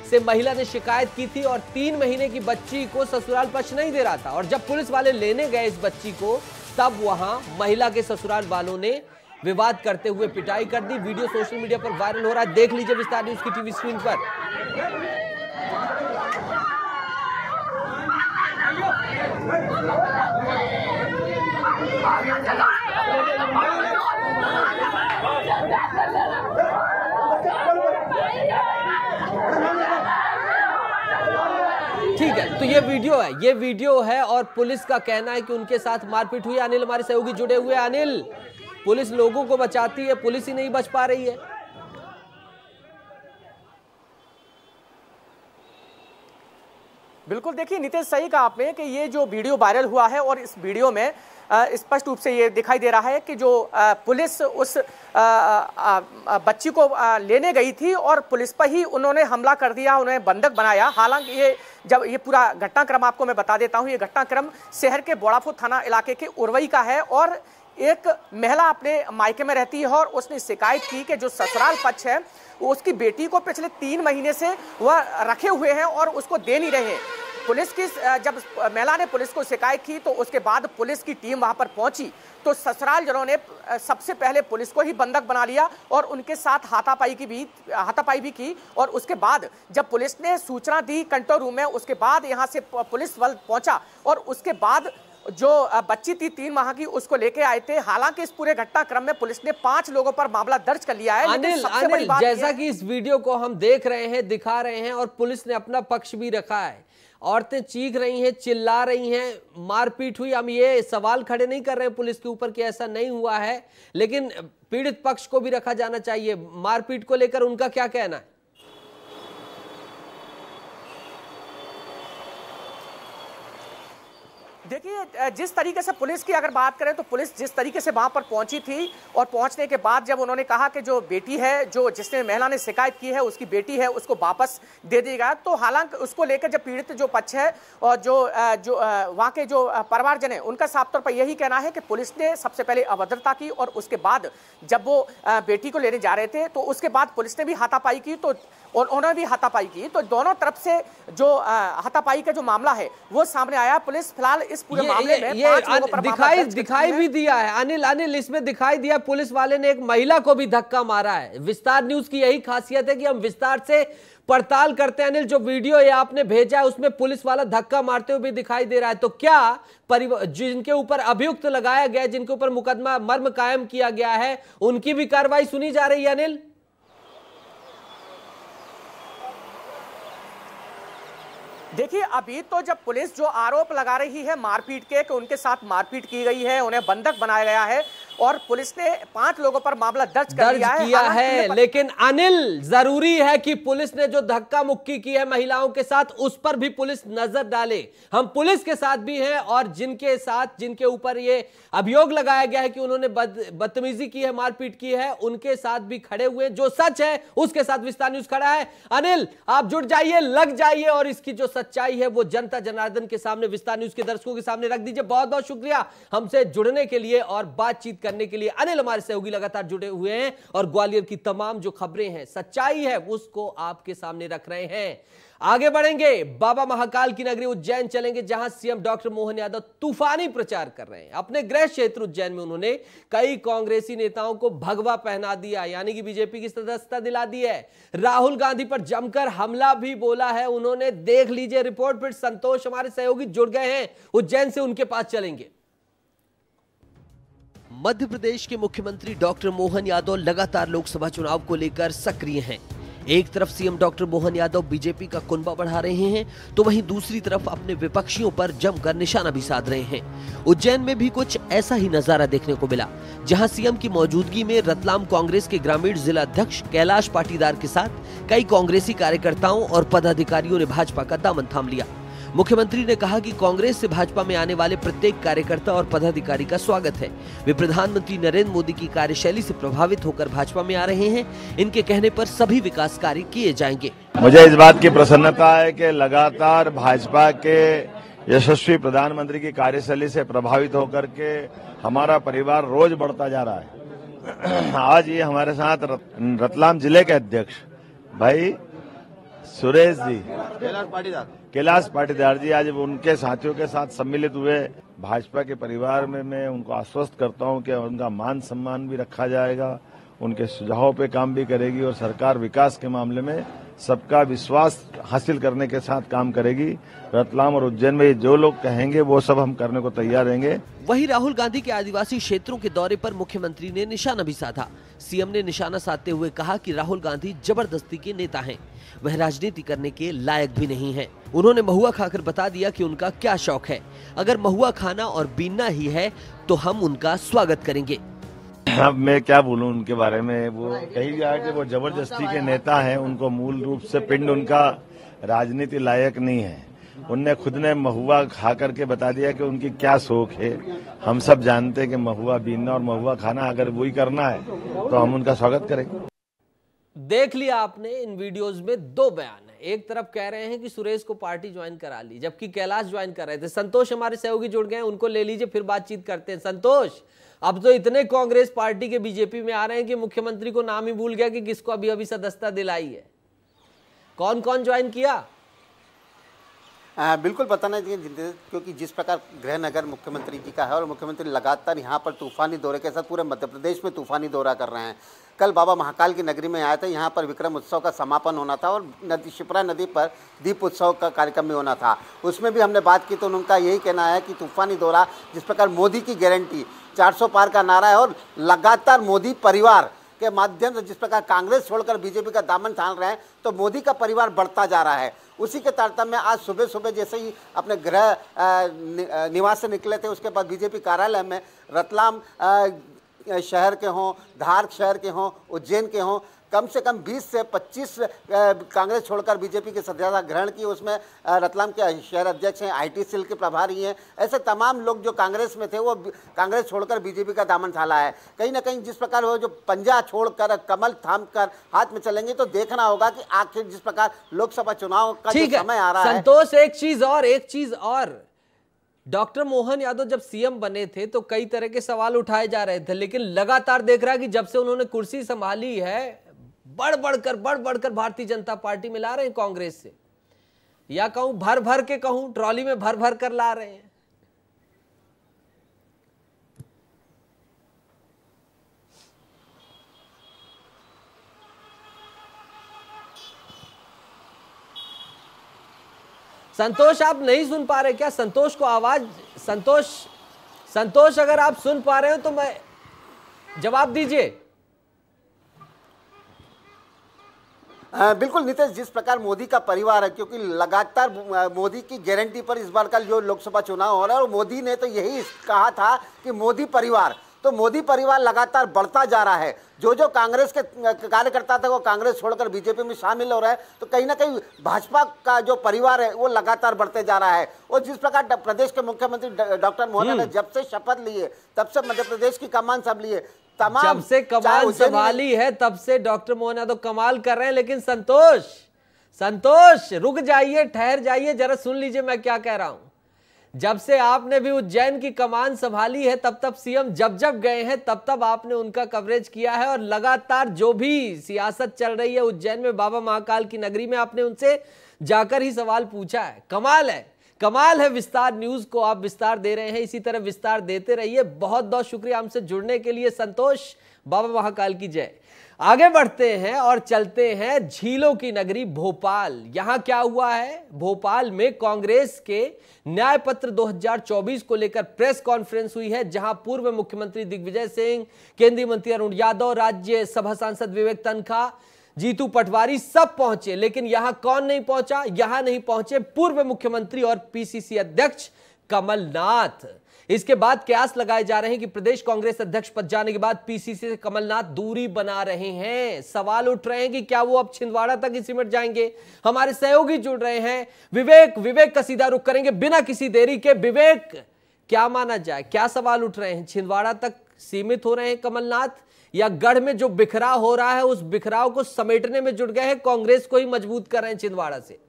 से महिला ने शिकायत की थी और 3 महीने की बच्ची को ससुराल पक्ष नहीं दे रहा था, और जब पुलिस वाले लेने गए इस बच्ची को तब वहां महिला के ससुराल वालों ने विवाद करते हुए पिटाई कर दी। वीडियो सोशल मीडिया पर वायरल हो रहा है, देख लीजिए विस्तार न्यूज की टीवी स्क्रीन पर। ठीक है, तो ये वीडियो है और पुलिस का कहना है कि उनके साथ मारपीट हुई। अनिल हमारे सहयोगी जुड़े हुए। अनिल, पुलिस लोगों को बचाती है, पुलिस ही नहीं बच पा रही है। बिल्कुल, देखिए नीतीश, सही कहा आपने कि ये जो वीडियो वायरल हुआ है और इस वीडियो में स्पष्ट रूप से ये दिखाई दे रहा है कि जो पुलिस उस बच्ची को लेने गई थी और पुलिस पर ही उन्होंने हमला कर दिया, उन्हें बंधक बनाया। हालांकि ये पूरा घटनाक्रम आपको मैं बता देता हूं। ये घटनाक्रम शहर के बौड़ापुर थाना इलाके के उरवई का है और एक महिला अपने मायके में रहती है और उसने शिकायत की कि जो ससुराल पक्ष है उसकी बेटी को पिछले 3 महीने से वह रखे हुए हैं और उसको दे नहीं रहे। पुलिस की जब महिला ने पुलिस को शिकायत की तो उसके बाद पुलिस की टीम वहां पर पहुंची तो ससुराल जनों ने सबसे पहले पुलिस को ही बंधक बना लिया और उनके साथ हाथापाई भी की। और उसके बाद जब पुलिस ने सूचना दी कंट्रोल रूम में, उसके बाद यहां से पुलिस बल पहुंचा और उसके बाद जो बच्ची थी 3 माह की उसको लेके आए थे। हालांकि इस पूरे घटनाक्रम में पुलिस ने 5 लोगों पर मामला दर्ज कर लिया है। अनिल, जैसा कि इस वीडियो को हम देख रहे हैं, दिखा रहे हैं और पुलिस ने अपना पक्ष भी रखा है। औरतें चीख रही हैं, चिल्ला रही हैं, मारपीट हुई। हम ये सवाल खड़े नहीं कर रहे हैं पुलिस के ऊपर कि ऐसा नहीं हुआ है, लेकिन पीड़ित पक्ष को भी रखा जाना चाहिए। मारपीट को लेकर उनका क्या कहना है? देखिए, जिस तरीके से पुलिस की अगर बात करें तो पुलिस जिस तरीके से वहां पर पहुंची थी और पहुंचने के बाद जब उन्होंने कहा कि जो बेटी है, जो जिसने महिला ने शिकायत की है उसकी बेटी है, उसको वापस दे देगा, तो हालांकि उसको लेकर जब पीड़ित जो पक्ष है और जो वहां के जो परिवारजन है उनका साफ तौर पर यही कहना है कि पुलिस ने सबसे पहले अभद्रता की और उसके बाद जब वो बेटी को लेने जा रहे थे तो उसके बाद पुलिस ने भी हाथापाई की और उन्होंने भी हाथापाई की। तो दोनों तरफ से जो हाथापाई का जो मामला है वो सामने आया। पुलिस फिलहाल इस पूरे मामले में 5 लोगों पर दिखाई भी दिया है। अनिल इसमें दिखाई दिया पुलिस वाले ने एक महिला को भी धक्का मारा है। विस्तार न्यूज की यही खासियत है कि हम विस्तार से पड़ताल करते हैं। अनिल, जो वीडियो ये आपने भेजा है उसमें पुलिस वाला धक्का मारते हुए भी दिखाई दे रहा है, तो क्या जिनके ऊपर अभियुक्त लगाया गया, जिनके ऊपर मुकदमा मर्म कायम किया गया है, उनकी भी कार्रवाई सुनी जा रही है? अनिल, देखिए, अभी तो जब पुलिस जो आरोप लगा रही है मारपीट के कि उनके साथ मारपीट की गई है, उन्हें बंधक बनाया गया है और पुलिस ने 5 लोगों पर मामला दर्ज किया है। लेकिन अनिल, जरूरी है कि पुलिस ने जो धक्का मुक्की की है महिलाओं के साथ, उस पर भी पुलिस नजर डाले। हम पुलिस के साथ भी हैं और जिनके ऊपर ये अभियोग लगाया गया है कि उन्होंने बदतमीजी की है, मारपीट की है, उनके साथ भी खड़े हुए। जो सच है उसके साथ विस्तार न्यूज खड़ा है। अनिल, आप जुट जाइए, लग जाइए और इसकी जो सच्चाई है वो जनता जनार्दन के सामने, विस्तार न्यूज के दर्शकों के सामने रख दीजिए। बहुत बहुत शुक्रिया हमसे जुड़ने के लिए और बातचीत करने के लिए। अनिल हमारे सहयोगी लगातार जुड़े हुए हैं और ग्वालियर की तमाम जो खबरें हैं, सच्चाई है, उसको आपके सामने रख रहे हैं। आगे बढ़ेंगे, बाबा महाकाल की नगरी उज्जैन चलेंगे, जहां सीएम डॉक्टर मोहन यादव तूफानी प्रचार कर रहे हैं। अपने गृह क्षेत्र उज्जैन में उन्होंने कई कांग्रेसी नेताओं को भगवा पहना दिया, यानी कि बीजेपी की सदस्यता दिला दी है। राहुल गांधी पर जमकर हमला भी बोला है उन्होंने। देख लीजिए रिपोर्ट। फिर संतोष हमारे सहयोगी जुड़ गए हैं उज्जैन से, उनके पास चलेंगे। मध्य प्रदेश के मुख्यमंत्री डॉक्टर मोहन यादव लगातार लोकसभा चुनाव को लेकर सक्रिय हैं। एक तरफ CM doctor Mohan Yadav BJP का कुनबा बढ़ा रहे हैं, तो वहीं दूसरी तरफ अपने विपक्षियों पर जमकर निशाना भी साध रहे हैं। उज्जैन में भी कुछ ऐसा ही नजारा देखने को मिला, जहां सीएम की मौजूदगी में रतलाम कांग्रेस के ग्रामीण जिला अध्यक्ष कैलाश पाटीदार के साथ कई कांग्रेसी कार्यकर्ताओं और पदाधिकारियों ने भाजपा का दामन थाम लिया। मुख्यमंत्री ने कहा कि कांग्रेस से भाजपा में आने वाले प्रत्येक कार्यकर्ता और पदाधिकारी का स्वागत है। वे प्रधानमंत्री नरेंद्र मोदी की कार्यशैली से प्रभावित होकर भाजपा में आ रहे हैं। इनके कहने पर सभी विकास कार्य किए जाएंगे। मुझे इस बात की प्रसन्नता है कि लगातार भाजपा के यशस्वी प्रधानमंत्री की कार्यशैली से प्रभावित होकर के हमारा परिवार रोज बढ़ता जा रहा है। आज ये हमारे साथ रतलाम जिले के अध्यक्ष भाई सुरेश जी, कैलाश पाटीदार जी, आज उनके साथियों के साथ सम्मिलित हुए। भाजपा के परिवार में मैं उनको आश्वस्त करता हूं कि उनका मान सम्मान भी रखा जाएगा, उनके सुझावों पे काम भी करेगी और सरकार विकास के मामले में सबका विश्वास हासिल करने के साथ काम करेगी। रतलाम और उज्जैन में जो लोग कहेंगे वो सब हम करने को तैयार रहेंगे। वहीं राहुल गांधी के आदिवासी क्षेत्रों के दौरे पर मुख्यमंत्री ने निशाना भी साधा। सीएम ने निशाना साधते हुए कहा कि राहुल गांधी जबरदस्ती के नेता हैं, वह राजनीति करने के लायक भी नहीं है। उन्होंने महुआ खाकर बता दिया कि उनका क्या शौक है। अगर महुआ खाना और बीनना ही है तो हम उनका स्वागत करेंगे। अब मैं क्या बोलूं उनके बारे में। वो कही गया कि वो जबरदस्ती के नेता हैं, उनको मूल रूप से पिंड उनका राजनीति लायक नहीं है। उनने खुद ने महुआ खा करके बता दिया कि उनकी क्या शौक है। हम सब जानते हैं कि महुआ बीनना और महुआ खाना अगर वही करना है तो हम उनका स्वागत करेंगे। देख लिया आपने, इन वीडियोस में दो बयान है। एक तरफ कह रहे हैं कि सुरेश को पार्टी ज्वाइन करा ली, जबकि कैलाश ज्वाइन कर रहे थे। संतोष हमारे सहयोगी जुड़ गए हैं, उनको ले लीजिए, फिर बातचीत करते हैं। संतोष, अब तो इतने कांग्रेस पार्टी के बीजेपी में आ रहे हैं कि मुख्यमंत्री को नाम ही भूल गया कि किसको अभी अभी सदस्यता दिलाई है। कौन कौन ज्वाइन किया? बिल्कुल बताना चाहिए, क्योंकि जिस प्रकार गृह नगर मुख्यमंत्री जी का है और मुख्यमंत्री लगातार यहाँ पर तूफानी दौरे के साथ पूरे मध्य प्रदेश में तूफानी दौरा कर रहे हैं। कल बाबा महाकाल की नगरी में आए थे, यहाँ पर विक्रम उत्सव का समापन होना था और शिप्रा नदी पर दीप उत्सव का कार्यक्रम भी होना था। उसमें भी हमने बात की तो उनका यही कहना है कि तूफानी दौरा, जिस प्रकार मोदी की गारंटी 400 पार का नारा है और लगातार मोदी परिवार के माध्यम से जिस प्रकार कांग्रेस छोड़कर बीजेपी का दामन थाम रहे हैं, तो मोदी का परिवार बढ़ता जा रहा है। उसी के तारतम्य में आज सुबह सुबह जैसे ही अपने गृह निवास से निकले थे, उसके बाद बीजेपी कार्यालय में रतलाम शहर के हों, धार शहर के हों, उज्जैन के हों, कम से कम 20 से 25 कांग्रेस छोड़कर बीजेपी की सदस्यता ग्रहण की। उसमें रतलाम के शहर अध्यक्ष हैं, आईटी सेल के प्रभारी हैं, ऐसे तमाम लोग जो कांग्रेस में थे वो कांग्रेस छोड़कर बीजेपी का दामन थाला है। कहीं ना कहीं जिस प्रकार वो जो पंजा छोड़कर कमल थाम कर हाथ में चलेंगे, तो देखना होगा कि आखिर जिस प्रकार लोकसभा चुनाव का जो समय आ रहा है। संतोष, एक चीज और डॉक्टर मोहन यादव जब सीएम बने थे तो कई तरह के सवाल उठाए जा रहे थे, लेकिन लगातार देख रहा है कि जब से उन्होंने कुर्सी संभाली है, बढ़ बढ़कर भारतीय जनता पार्टी में ला रहे हैं कांग्रेस से, या कहूं भर भर के कहूं ट्रॉली में भर भर कर ला रहे हैं। संतोष, आप नहीं सुन पा रहे क्या? संतोष को आवाज, संतोष अगर आप सुन पा रहे हो तो मैं जवाब दीजिए। बिल्कुल नीतीश, जिस प्रकार मोदी का परिवार है, क्योंकि लगातार मोदी की गारंटी पर इस बार का जो लोकसभा चुनाव हो रहा है, और मोदी ने तो यही कहा था कि मोदी परिवार, तो मोदी परिवार लगातार बढ़ता जा रहा है। जो जो कांग्रेस के कार्यकर्ता थे वो कांग्रेस छोड़कर बीजेपी में शामिल हो रहे हैं, तो कहीं ना कहीं भाजपा का जो परिवार है वो लगातार बढ़ते जा रहा है। और जिस प्रकार प्रदेश के मुख्यमंत्री डॉक्टर मोहन ने जब से शपथ लिए तब से मध्य प्रदेश की कमान संभाली है, तमाम जब से कमान संभाली है तब से डॉक्टर मोहन यादव कमाल कर रहे हैं। लेकिन संतोष रुक जाइए, ठहर जाइए, जरा सुन लीजिए मैं क्या कह रहा हूं। जब से आपने भी उज्जैन की कमान संभाली है तब तब सीएम जब गए हैं तब तब आपने उनका कवरेज किया है, और लगातार जो भी सियासत चल रही है उज्जैन में बाबा महाकाल की नगरी में आपने उनसे जाकर ही सवाल पूछा है। कमाल है विस्तार न्यूज को आप विस्तार दे रहे हैं, इसी तरह विस्तार देते रहिए। बहुत बहुत शुक्रिया हमसे जुड़ने के लिए संतोष। बाबा महाकाल की जय। आगे बढ़ते हैं और चलते हैं झीलों की नगरी भोपाल। यहां क्या हुआ है? भोपाल में कांग्रेस के न्याय पत्र 2024 को लेकर प्रेस कॉन्फ्रेंस हुई है, जहां पूर्व मुख्यमंत्री दिग्विजय सिंह, केंद्रीय मंत्री अरुण यादव, राज्यसभा सांसद विवेक तन्खा, जीतू पटवारी सब पहुंचे। लेकिन यहां कौन नहीं पहुंचा? यहां नहीं पहुंचे पूर्व मुख्यमंत्री और पीसीसी अध्यक्ष कमलनाथ। इसके बाद कयास लगाए जा रहे हैं कि प्रदेश कांग्रेस अध्यक्ष पद जाने के बाद पीसीसी से कमलनाथ दूरी बना रहे हैं। सवाल उठ रहे हैं कि क्या वो अब छिंदवाड़ा तक ही सिमट जाएंगे? हमारे सहयोगी जुड़ रहे हैं। विवेक का सीधा रुख करेंगे बिना किसी देरी के। विवेक, क्या माना जाए, क्या सवाल उठ रहे हैं? छिंदवाड़ा तक सीमित हो रहे हैं कमलनाथ, या गढ़ में जो बिखराव हो रहा है उस बिखराव को समेटने में जुट गए हैं, कांग्रेस को ही मजबूत कर रहे हैं छिंदवाड़ा से?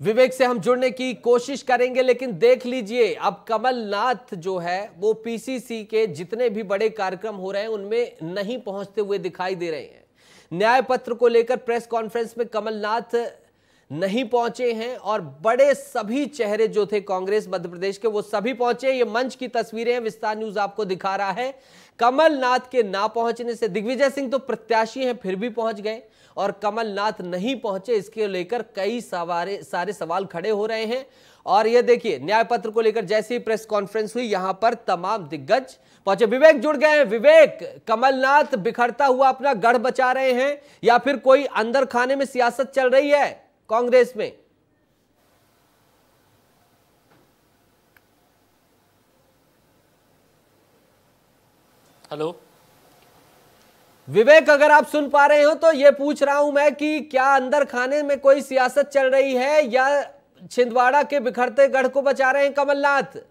विवेक से हम जुड़ने की कोशिश करेंगे, लेकिन देख लीजिए अब कमलनाथ जो है वो पीसीसी के जितने भी बड़े कार्यक्रम हो रहे हैं उनमें नहीं पहुंचते हुए दिखाई दे रहे हैं। न्याय पत्र को लेकर प्रेस कॉन्फ्रेंस में कमलनाथ नहीं पहुंचे हैं, और बड़े सभी चेहरे जो थे कांग्रेस मध्य प्रदेश के वो सभी पहुंचे। ये मंच की तस्वीरें हैं, विस्तार न्यूज आपको दिखा रहा है। कमलनाथ के ना पहुंचने से दिग्विजय सिंह तो प्रत्याशी हैं फिर भी पहुंच गए, और कमलनाथ नहीं पहुंचे, इसके लेकर कई सारे सवाल खड़े हो रहे हैं। और ये देखिए न्याय पत्र को लेकर जैसे ही प्रेस कॉन्फ्रेंस हुई यहां पर तमाम दिग्गज पहुंचे। विवेक जुड़ गए हैं। विवेक, कमलनाथ बिखरता हुआ अपना गढ़ बचा रहे हैं या फिर कोई अंदर खाने में सियासत चल रही है कांग्रेस में? हेलो विवेक, अगर आप सुन पा रहे हो तो ये पूछ रहा हूं मैं कि क्या अंदर खाने में कोई सियासत चल रही है या छिंदवाड़ा के बिखरते गढ़ को बचा रहे हैं कमलनाथ?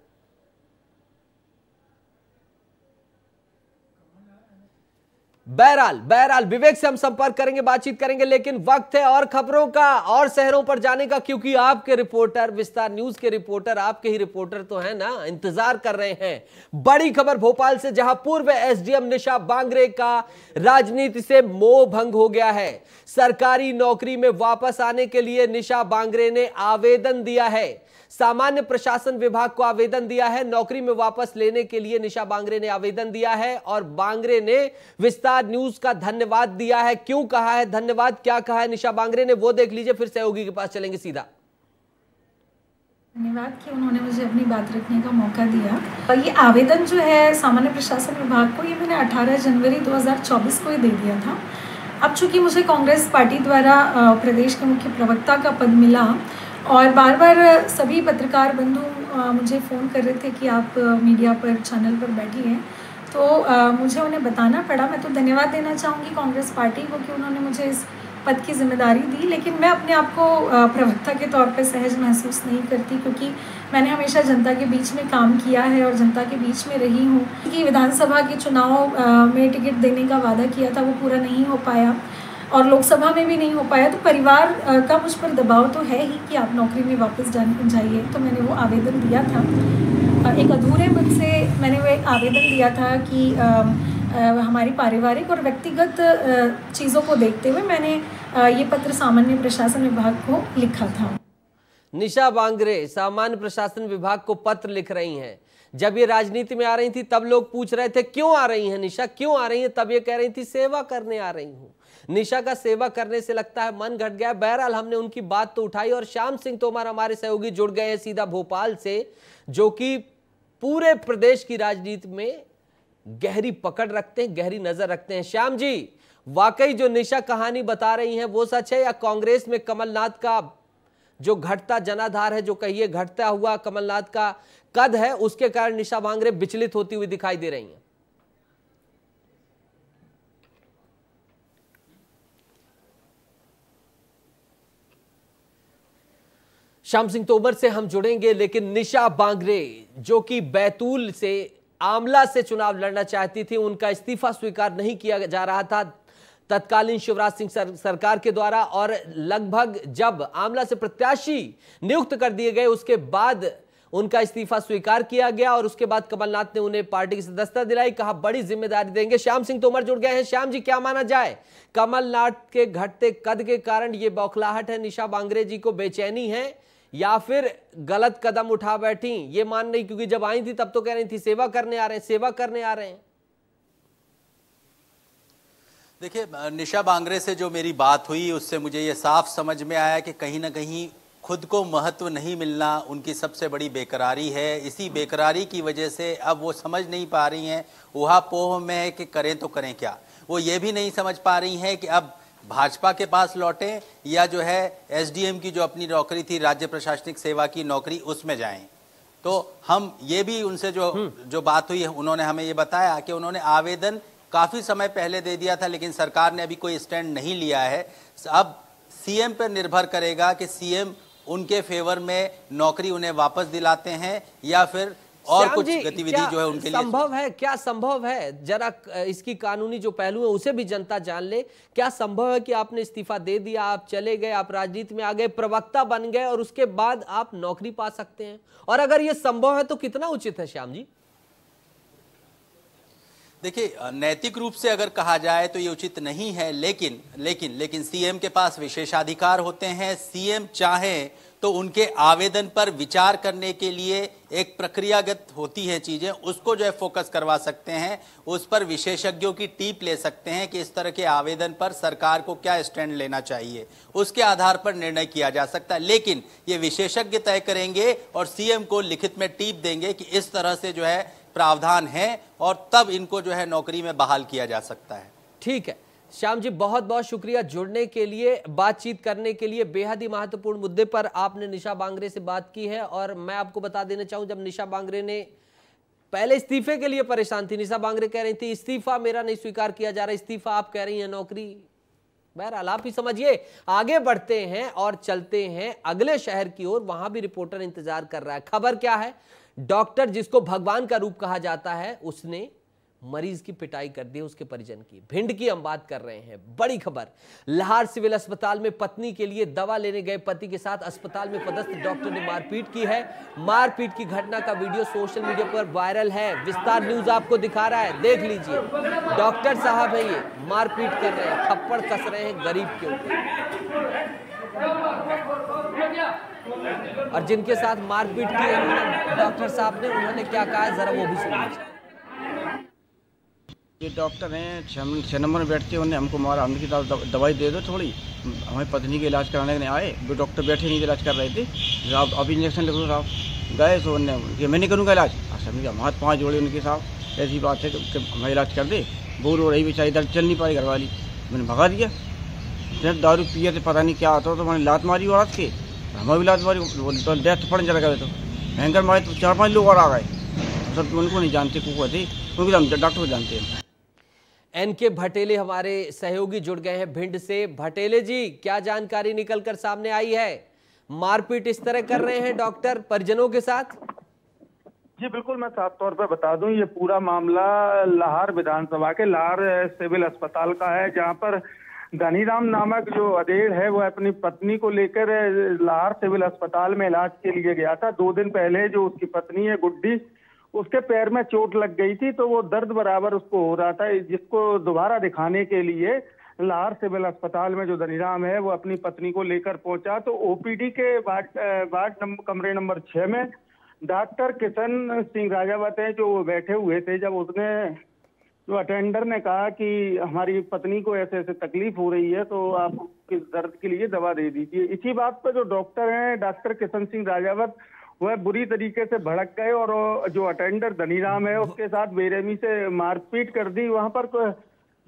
बहरहाल विवेक से हम संपर्क करेंगे, बातचीत करेंगे, लेकिन वक्त है और खबरों का और शहरों पर जाने का, क्योंकि आपके रिपोर्टर, विस्तार न्यूज के रिपोर्टर, आपके ही रिपोर्टर तो है ना, इंतजार कर रहे हैं। बड़ी खबर भोपाल से, जहां पूर्व एसडीएम निशा बांगरे का राजनीति से मोह भंग हो गया है। सरकारी नौकरी में वापस आने के लिए निशा बांगरे ने आवेदन दिया है। सामान्य प्रशासन विभाग को आवेदन दिया है। नौकरी में वापस लेने के लिए निशा बांगरे ने आवेदन दिया है, और बांगरे ने विस्तार न्यूज का धन्यवाद दिया है। क्यों कहा है धन्यवाद, क्या कहा है निशा बांगरे ने, वो देख लीजिए, फिर सहयोगी के पास चलेंगे सीधा। धन्यवाद कि उन्होंने मुझे अपनी बात रखने का मौका दिया। ये आवेदन जो है सामान्य प्रशासन विभाग को, ये मैंने 18 जनवरी 2024 को ही दे दिया था। अब चूंकि मुझे कांग्रेस पार्टी द्वारा प्रदेश के मुख्य प्रवक्ता का पद मिला, और बार बार सभी पत्रकार बंधु मुझे फ़ोन कर रहे थे कि आप मीडिया पर, चैनल पर बैठी हैं, तो मुझे उन्हें बताना पड़ा। मैं तो धन्यवाद देना चाहूँगी कांग्रेस पार्टी को कि उन्होंने मुझे इस पद की जिम्मेदारी दी, लेकिन मैं अपने आप को प्रवक्ता के तौर पर सहज महसूस नहीं करती, क्योंकि मैंने हमेशा जनता के बीच में काम किया है और जनता के बीच में रही हूँ। कि विधानसभा के चुनाव में टिकट देने का वादा किया था वो पूरा नहीं हो पाया, और लोकसभा में भी नहीं हो पाया, तो परिवार का मुझ पर दबाव तो है ही कि आप नौकरी में वापस जाइए। तो मैंने वो आवेदन दिया था, एक अधूरे पद से मैंने वो एक आवेदन दिया था कि हमारी पारिवारिक और व्यक्तिगत चीज़ों को देखते हुए मैंने ये पत्र सामान्य प्रशासन विभाग को लिखा था। निशा बांगरे सामान्य प्रशासन विभाग को पत्र लिख रही हैं। जब ये राजनीति में आ रही थी तब लोग पूछ रहे थे क्यों आ रही हैं निशा, क्यों आ रही हैं, तब ये कह रही थी सेवा करने आ रही हूँ। निशा का सेवा करने से लगता है मन घट गया। बहरहाल हमने उनकी बात तो उठाई, और श्याम सिंह तोमर हमारे सहयोगी जुड़ गए हैं सीधा भोपाल से, जो कि पूरे प्रदेश की राजनीति में गहरी पकड़ रखते हैं, गहरी नजर रखते हैं। श्याम जी, वाकई जो निशा कहानी बता रही हैं वो सच है, या कांग्रेस में कमलनाथ का जो घटता जनाधार है, जो कहिए घटता हुआ कमलनाथ का कद है, उसके कारण निशा बांगरे विचलित होती हुई दिखाई दे रही हैं। श्याम सिंह तोमर से हम जुड़ेंगे, लेकिन निशा बांगरे जो कि बैतूल से आमला से चुनाव लड़ना चाहती थी, उनका इस्तीफा स्वीकार नहीं किया जा रहा था तत्कालीन शिवराज सिंह सरकार के द्वारा, और लगभग जब आमला से प्रत्याशी नियुक्त कर दिए गए उसके बाद उनका इस्तीफा स्वीकार किया गया और उसके बाद कमलनाथ ने उन्हें पार्टी की सदस्यता दिलाई, कहा बड़ी जिम्मेदारी देंगे। श्याम सिंह तोमर जुड़ गए हैं। श्याम जी, क्या माना जाए, कमलनाथ के घटते कद के कारण ये बौखलाहट है, निशा बांगरे जी को बेचैनी है, या फिर गलत कदम उठा बैठी? ये मान रही, क्योंकि जब आई थी तब तो कह रही थी सेवा करने आ रहे हैं, सेवा करने आ रहे हैं। देखिए, निशा बांगरे से जो मेरी बात हुई उससे मुझे ये साफ समझ में आया कि कहीं ना कहीं खुद को महत्व नहीं मिलना उनकी सबसे बड़ी बेकरारी है। इसी बेकरारी की वजह से अब वो समझ नहीं पा रही हैं, ऊहापोह में है कि करें तो करें क्या। वो ये भी नहीं समझ पा रही हैं कि अब भाजपा के पास लौटें या जो है एसडीएम की जो अपनी नौकरी थी, राज्य प्रशासनिक सेवा की नौकरी, उसमें जाएं। तो हम ये भी उनसे जो बात हुई है, उन्होंने हमें ये बताया कि उन्होंने आवेदन काफ़ी समय पहले दे दिया था, लेकिन सरकार ने अभी कोई स्टैंड नहीं लिया है। अब सीएम पर निर्भर करेगा कि सीएम उनके फेवर में नौकरी उन्हें वापस दिलाते हैं या फिर और कुछ गतिविधि जो है उनके लिए संभव है। क्या संभव है, जरा इसकी कानूनी जो पहलू है उसे भी जनता जान ले। क्या संभव है कि आपने इस्तीफा दे दिया, आप चले गए, आप राजनीति में आ गए, प्रवक्ता बन गए और उसके बाद आप नौकरी पा सकते हैं? और अगर यह संभव है तो कितना उचित है श्याम जी? देखिए, नैतिक रूप से अगर कहा जाए तो ये उचित नहीं है, लेकिन सीएम के पास विशेषाधिकार होते हैं। सीएम चाहे तो उनके आवेदन पर विचार करने के लिए एक प्रक्रियागत होती है चीजें, उसको जो है फोकस करवा सकते हैं, उस पर विशेषज्ञों की टीप ले सकते हैं कि इस तरह के आवेदन पर सरकार को क्या स्टैंड लेना चाहिए, उसके आधार पर निर्णय किया जा सकता है। लेकिन ये विशेषज्ञ तय करेंगे और सीएम को लिखित में टीप देंगे कि इस तरह से जो है प्रावधान है, और तब इनको जो है नौकरी में बहाल किया जा सकता है। ठीक है श्याम जी, बहुत बहुत शुक्रिया जुड़ने के लिए, बातचीत करने के लिए। बेहद ही महत्वपूर्ण मुद्दे पर आपने निशा बांगरे से बात की है। और मैं आपको बता देना चाहूं, जब निशा बांगरे ने पहले इस्तीफे के लिए परेशान थी, निशा बांगरे कह रही थी इस्तीफा मेरा नहीं स्वीकार किया जा रहा, इस्तीफा आप कह रही हैं नौकरी। बहरहाल आप ही समझिए। आगे बढ़ते हैं और चलते हैं अगले शहर की ओर, वहां भी रिपोर्टर इंतजार कर रहा है। खबर क्या है? डॉक्टर जिसको भगवान का रूप कहा जाता है, उसने मरीज की पिटाई कर दी उसके परिजन की। भिंड की हम बात कर रहे हैं। बड़ी खबर, लाहौर सिविल अस्पताल में पत्नी के लिए दवा लेने गए पति के साथ अस्पताल में पदस्थ डॉक्टर ने मारपीट की है। मारपीट की घटना का वीडियो सोशल मीडिया पर वायरल है। विस्तार न्यूज आपको दिखा रहा है, देख लीजिए। डॉक्टर साहब है, ये मारपीट कर रहे हैं, थप्पड़ कस रहे हैं गरीब के ऊपर, और जिनके साथ मारपीट की है डॉक्टर साहब ने, उन्होंने क्या कहा है जरा वो भी सुनिए। ये डॉक्टर हैं 6 नंबर में बैठते, उन्होंने हमको मारा। हमने कहा दवाई दे दो थोड़ी, हमें पत्नी के इलाज कराने के आए। वो डॉक्टर बैठे नहीं इलाज कर रहे थे, साहब अभी इंजेक्शन लग दो साहब। गए तो उन्होंने मैं नहीं करूँगा इलाज। समझ हाथ पाँव जोड़े उनके साहब, ऐसी बात है कि हमें इलाज कर दे। बोल हो रही बेचारी, दर्द चल नहीं पाई घर वाली, मैंने भगा दिया। फिर दारू पिए थे, पता नहीं क्या आता, तो मैंने लात मारी औरत के, हमें भी लात मारी, तो डेथ पड़ चला गए। तो भयंकर मारे, तो 4-5 लोग और आ गए। सब उनको नहीं जानते को थे, क्योंकि हम डॉक्टर को जानते हैं। एनके भटेले हमारे सहयोगी जुड़ गए हैं भिंड से। भटेले जी, क्या जानकारी निकलकर सामने आई है? मारपीट इस तरह कर रहे हैं डॉक्टर परिजनों के साथ? जी बिल्कुल, मैं साफ तौर पर बता दूं, ये पूरा मामला लाहौर विधानसभा के लाहौर सिविल अस्पताल का है, जहां पर धनीराम नामक जो अधेड़ है वो अपनी पत्नी को लेकर लाहौर सिविल अस्पताल में इलाज के लिए गया था। 2 दिन पहले जो उसकी पत्नी है गुड्डी, उसके पैर में चोट लग गई थी, तो वो दर्द बराबर उसको हो रहा था, जिसको दोबारा दिखाने के लिए लाहौर सिविल अस्पताल में जो धनीराम है वो अपनी पत्नी को लेकर पहुंचा। तो ओपीडी के वार्ड कमरे नंबर 6 में डॉक्टर किशन सिंह राजावत हैं जो बैठे हुए थे। जब उसने जो अटेंडर ने कहा कि हमारी पत्नी को ऐसे ऐसे तकलीफ हो रही है, तो आप किस दर्द के लिए दवा दे दीजिए। इसी बात पर जो डॉक्टर हैं डॉक्टर किशन सिंह राजावत, वह बुरी तरीके से भड़क गए और जो अटेंडर धनीराम है उसके साथ बेरहमी से मारपीट कर दी। वहां पर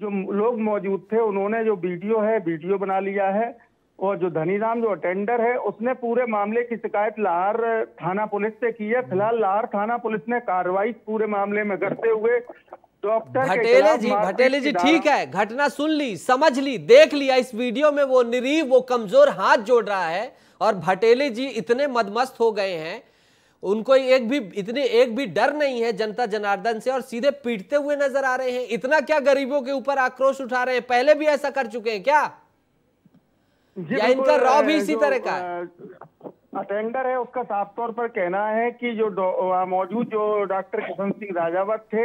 जो लोग मौजूद थे उन्होंने जो वीडियो बना लिया है, और जो धनीराम जो अटेंडर है उसने पूरे मामले की शिकायत लाहौर थाना पुलिस से की है। फिलहाल लाहौर थाना पुलिस ने कार्रवाई पूरे मामले में करते हुए डॉक्टर भटेले जी ठीक है, घटना सुन ली, समझ ली, देख लिया। इस वीडियो में वो निरीह, वो कमजोर हाथ जोड़ रहा है और भटेले जी इतने मदमस्त हो गए हैं, उनको एक भी डर नहीं है जनता जनार्दन से और सीधे पीटते हुए नजर आ रहे हैं। इतना क्या गरीबों के ऊपर आक्रोश उठा रहे हैं? पहले भी ऐसा कर चुके हैं क्या, या इनका रॉ भी इसी तरह का है? अटेंडर है उसका साफ तौर पर कहना है कि जो मौजूद जो डॉक्टर किशन सिंह राजावत थे,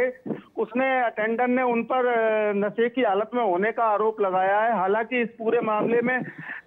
उसने अटेंडर ने उन पर नशे की हालत में होने का आरोप लगाया है। हालांकि इस पूरे मामले में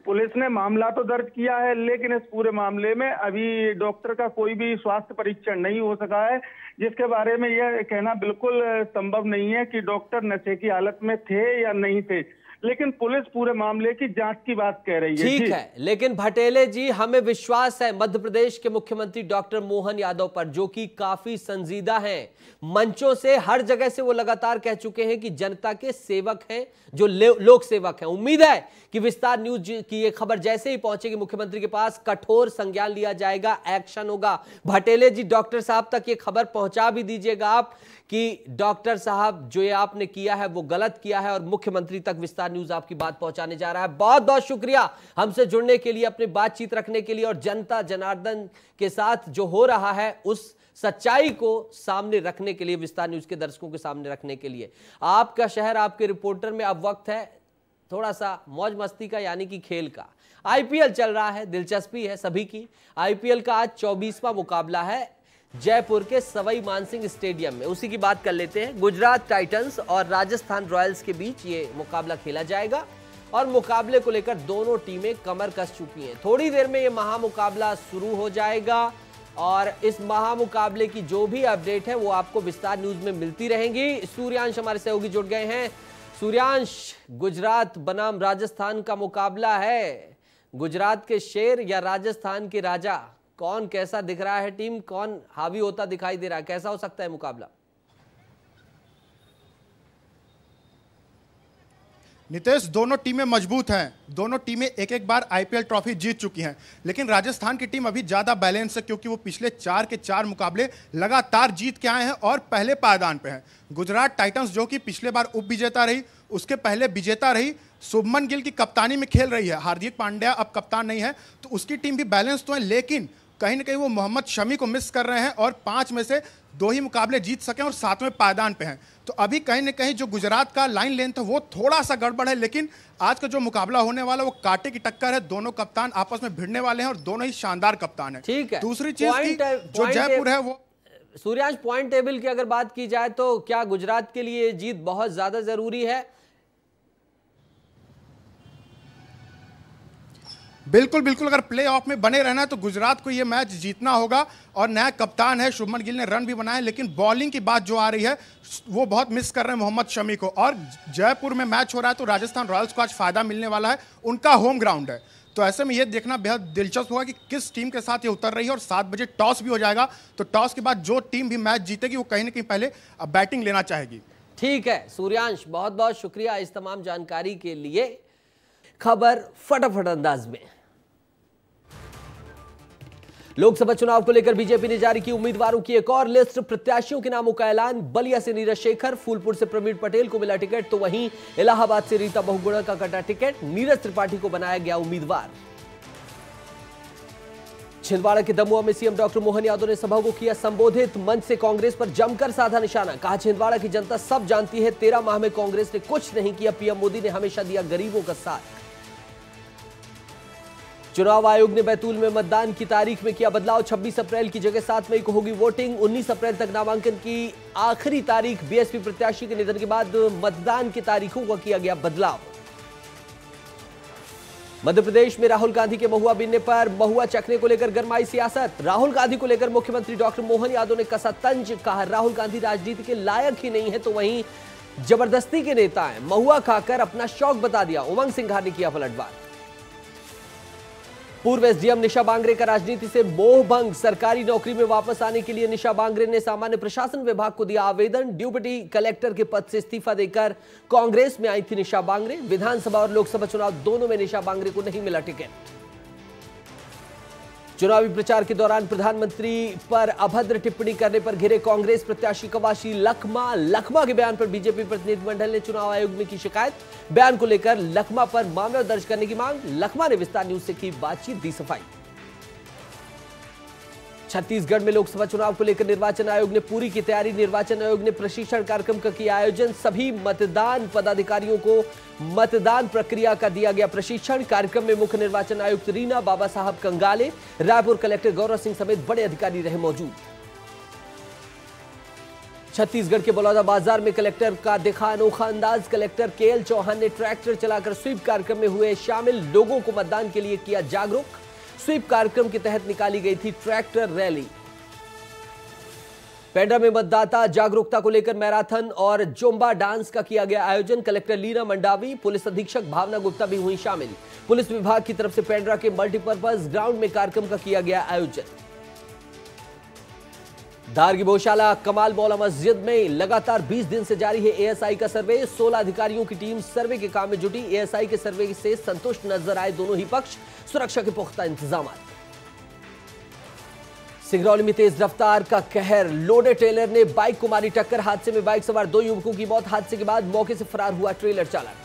पुलिस ने मामला तो दर्ज किया है, लेकिन इस पूरे मामले में अभी डॉक्टर का कोई भी स्वास्थ्य परीक्षण नहीं हो सका है, जिसके बारे में यह कहना बिल्कुल संभव नहीं है कि डॉक्टर नशे की हालत में थे या नहीं थे। लेकिन पुलिस पूरे मामले की जांच की बात कह रही है। ठीक है, लेकिन भटेले जी हमें विश्वास है मध्य प्रदेश के मुख्यमंत्री डॉक्टर मोहन यादव पर, जो कि काफी संजीदा हैं। मंचों से, हर जगह से वो लगातार कह चुके हैं कि जनता के सेवक हैं, जो लोक सेवक हैं। उम्मीद है कि विस्तार न्यूज की ये खबर जैसे ही पहुंचेगी मुख्यमंत्री के पास, कठोर संज्ञान लिया जाएगा, एक्शन होगा। भटेले जी, डॉक्टर साहब तक ये खबर पहुंचा भी दीजिएगा आप कि डॉक्टर साहब जो ये आपने किया है वो गलत किया है, और मुख्यमंत्री तक विस्तार न्यूज आपकी बात पहुंचाने जा रहा है। बहुत बहुत शुक्रिया हमसे जुड़ने के लिए, अपनी बातचीत रखने के लिए, और जनता जनार्दन के साथ जो हो रहा है उस सच्चाई को सामने रखने के लिए, विस्तार न्यूज के दर्शकों के सामने रखने के लिए। आपका शहर आपके रिपोर्टर में अब वक्त है थोड़ा सा मौज मस्ती का, यानी कि खेल का। आईपीएल चल रहा है, दिलचस्पी है सभी की। आईपीएल का आज 24वां मुकाबला है जयपुर के सवाई मानसिंह स्टेडियम में, उसी की बात कर लेते हैं। गुजरात टाइटंस और राजस्थान रॉयल्स के बीच ये मुकाबला खेला जाएगा और मुकाबले को लेकर दोनों टीमें कमर कस चुकी हैं। थोड़ी देर में ये महामुकाबला शुरू हो जाएगा और इस महामुकाबले की जो भी अपडेट है वो आपको विस्तार न्यूज में मिलती रहेंगी। सूर्यांश हमारे सहयोगी जुड़ गए हैं। सूर्यांश, गुजरात बनाम राजस्थान का मुकाबला है, गुजरात के शेर या राजस्थान के राजा, कौन कैसा दिख रहा है? टीम कौन हावी होता दिखाई दे रहा है? कैसा हो सकता है मुकाबला? नितेश, दोनों टीमें मजबूत हैं, दोनों टीमें एक एक बार आईपीएल ट्रॉफी जीत चुकी हैं, लेकिन राजस्थान की टीम अभी ज़्यादा बैलेंस है क्योंकि वो पिछले 4 के 4 मुकाबले लगातार जीत के आए हैं और पहले पायदान पे हैं। गुजरात टाइटंस जो कि पिछले बार उप विजेता रही, उसके पहले विजेता रही, शुभमन गिल की कप्तानी में खेल रही है, हार्दिक पांड्या अब कप्तान नहीं है, तो उसकी टीम भी बैलेंस तो है, लेकिन कहीं ना कहीं वो मोहम्मद शमी को मिस कर रहे हैं और 5 में से 2 ही मुकाबले जीत सके और 7वें पायदान पे हैं। तो अभी कहीं ना कहीं जो गुजरात का लाइन लेंथ है वो थोड़ा सा गड़बड़ है, लेकिन आज का जो मुकाबला होने वाला वो कांटे की टक्कर है। दोनों कप्तान आपस में भिड़ने वाले हैं और दोनों ही शानदार कप्तान है। ठीक है, दूसरी चीज जो जयपुर है वो, सूर्यांश, पॉइंट टेबल की अगर बात की जाए तो क्या गुजरात के लिए जीत बहुत ज्यादा जरूरी है? बिल्कुल बिल्कुल, अगर प्ले ऑफ में बने रहना है तो गुजरात को ये मैच जीतना होगा। और नया कप्तान है, शुभमन गिल ने रन भी बनाए, लेकिन बॉलिंग की बात जो आ रही है वो बहुत मिस कर रहे हैं मोहम्मद शमी को। और जयपुर में मैच हो रहा है तो राजस्थान रॉयल्स को आज फायदा मिलने वाला है, उनका होम ग्राउंड है, तो ऐसे में ये देखना बेहद दिलचस्प होगा कि किस टीम के साथ ये उतर रही है। और 7 बजे टॉस भी हो जाएगा, तो टॉस के बाद जो टीम भी मैच जीतेगी वो कहीं ना कहीं पहले बैटिंग लेना चाहेगी। ठीक है सूर्यांश, बहुत बहुत शुक्रिया इस तमाम जानकारी के लिए। खबर फटाफट अंदाज में। लोकसभा चुनाव को लेकर बीजेपी ने जारी की उम्मीदवारों की एक और लिस्ट। प्रत्याशियों के नामों का ऐलान। बलिया से नीरज शेखर, फूलपुर से प्रवीण पटेल को मिला टिकट, तो वहीं इलाहाबाद से रीता बहुगुणा का कटा टिकट। नीरज त्रिपाठी को बनाया गया उम्मीदवार। छिंदवाड़ा के दमुआ में सीएम डॉक्टर मोहन यादव ने सभा को किया संबोधित। मंच से कांग्रेस पर जमकर साधा निशाना। कहा, छिंदवाड़ा की जनता सब जानती है, 13 माह में कांग्रेस ने कुछ नहीं किया, पीएम मोदी ने हमेशा दिया गरीबों का साथ। चुनाव आयोग ने बैतूल में मतदान की तारीख में किया बदलाव। 26 अप्रैल की जगह 7 मई को होगी वोटिंग। 19 अप्रैल तक नामांकन की आखिरी तारीख। बीएसपी प्रत्याशी के निधन के बाद मतदान की तारीखों का किया गया बदलाव। मध्य प्रदेश में राहुल गांधी के महुआ बिनने पर महुआ चखने को लेकर गरमाई सियासत। राहुल गांधी को लेकर मुख्यमंत्री डॉक्टर मोहन यादव ने कसा तंज। कहा, राहुल गांधी राजनीति के लायक ही नहीं है, तो वहीं जबरदस्ती के नेता हैं। महुआ खाकर अपना शौक बता दिया। उमंग सिंघार ने किया पलटवार। पूर्व एसडीएम निशा बांगरे का राजनीति से मोह भंग, सरकारी नौकरी में वापस आने के लिए निशा बांगरे ने सामान्य प्रशासन विभाग को दिया आवेदन। डिप्टी कलेक्टर के पद से इस्तीफा देकर कांग्रेस में आई थी निशा बांगरे। विधानसभा और लोकसभा चुनाव दोनों में निशा बांगरे को नहीं मिला टिकट। चुनावी प्रचार के दौरान प्रधानमंत्री पर अभद्र टिप्पणी करने पर घिरे कांग्रेस प्रत्याशी कवाशी लखमा के बयान पर बीजेपी प्रतिनिधिमंडल ने चुनाव आयोग में की शिकायत। बयान को लेकर लखमा पर मामला दर्ज करने की मांग। लखमा ने विस्तार न्यूज से की बातचीत, दी सफाई। छत्तीसगढ़ में लोकसभा चुनाव को लेकर निर्वाचन आयोग ने पूरी की तैयारी। निर्वाचन आयोग ने प्रशिक्षण कार्यक्रम का किया आयोजन। सभी मतदान पदाधिकारियों को मतदान प्रक्रिया का दिया गया प्रशिक्षण। कार्यक्रम में मुख्य निर्वाचन आयुक्त रीना बाबा साहब कंगाले, रायपुर कलेक्टर गौरव सिंह समेत बड़े अधिकारी रहे मौजूद। छत्तीसगढ़ के बलौदाबाजार में कलेक्टर का दिखा अनोखा अंदाज। कलेक्टर केएल चौहान ने ट्रैक्टर चलाकर स्वीप कार्यक्रम में हुए शामिल लोगों को मतदान के लिए किया जागरूक। स्वीप कार्यक्रम के तहत निकाली गई थी ट्रैक्टर रैली। पेंड्रा में मतदाता जागरूकता को लेकर मैराथन और जुम्बा डांस का किया गया आयोजन। कलेक्टर लीना मंडावी, पुलिस अधीक्षक भावना गुप्ता भी हुई शामिल। पुलिस विभाग की तरफ से पेंड्रा के मल्टीपर्पज ग्राउंड में कार्यक्रम का किया गया आयोजन। धार की गौशाला कमाल मौला मस्जिद में लगातार 20 दिन से जारी है एएसआई का सर्वे। 16 अधिकारियों की टीम सर्वे के काम में जुटी। एएसआई के सर्वे से संतुष्ट नजर आए दोनों ही पक्ष। सुरक्षा के पुख्ता इंतजाम। सिंगरौली में तेज रफ्तार का कहर, लोडेड ट्रेलर ने बाइक को मारी टक्कर। हादसे में बाइक सवार 2 युवकों की मौत। हादसे के बाद मौके से फरार हुआ ट्रेलर चालक।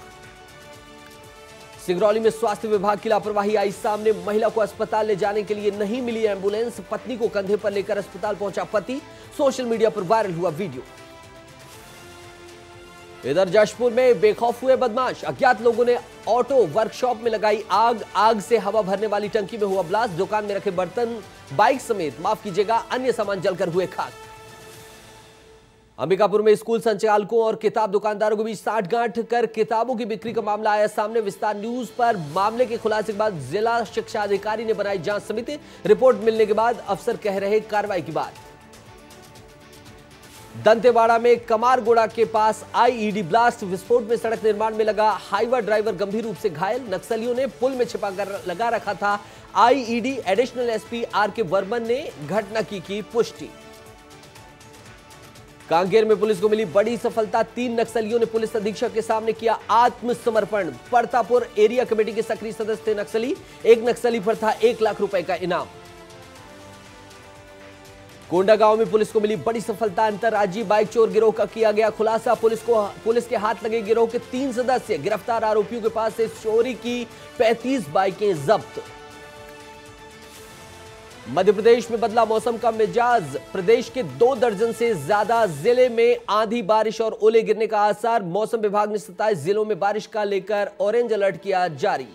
सिंगरौली में स्वास्थ्य विभाग की लापरवाही आई सामने। महिला को अस्पताल ले जाने के लिए नहीं मिली एम्बुलेंस। पत्नी को कंधे पर लेकर अस्पताल पहुंचा पति। सोशल मीडिया पर वायरल हुआ वीडियो। इधर जशपुर में बेखौफ हुए बदमाश। अज्ञात लोगों ने ऑटो वर्कशॉप में लगाई आग। आग से हवा भरने वाली टंकी में हुआ ब्लास्ट। दुकान में रखे बर्तन, बाइक समेत माफ कीजिएगा अन्य सामान जलकर हुए खाक। अंबिकापुर में स्कूल संचालकों और किताब दुकानदारों के बीच साठगांठ कर किताबों की बिक्री का मामला आया सामने। विस्तार न्यूज पर मामले के खुलासे के बाद जिला शिक्षा अधिकारी ने बनाई जांच समिति। रिपोर्ट मिलने के बाद अफसर कह रहे कार्रवाई की बात। दंतेवाड़ा में कमारगोड़ा के पास आईईडी ब्लास्ट। विस्फोट में सड़क निर्माण में लगा हाईवा ड्राइवर गंभीर रूप से घायल। नक्सलियों ने पुल में छिपाकर लगा रखा था IED. Additional SP R K Varman ने घटना की पुष्टि। कांकेर में पुलिस को मिली बड़ी सफलता। 3 नक्सलियों ने पुलिस अधीक्षक के सामने किया आत्मसमर्पण। परतापुर एरिया कमेटी के सक्रिय सदस्य थे नक्सली। एक नक्सली पर था 1 लाख रुपए का इनाम। कोंडागांव में पुलिस को मिली बड़ी सफलता। अंतरराज्यीय बाइक चोर गिरोह का किया गया खुलासा। पुलिस के हाथ लगे गिरोह के 3 सदस्य। गिरफ्तार आरोपियों के पास से चोरी की 35 बाइकें जब्त। मध्य प्रदेश में बदला मौसम का मिजाज। प्रदेश के 2 दर्जन से ज्यादा जिले में आंधी, बारिश और ओले गिरने का आसार। मौसम विभाग ने 27 जिलों में बारिश का लेकर ऑरेंज अलर्ट किया जारी।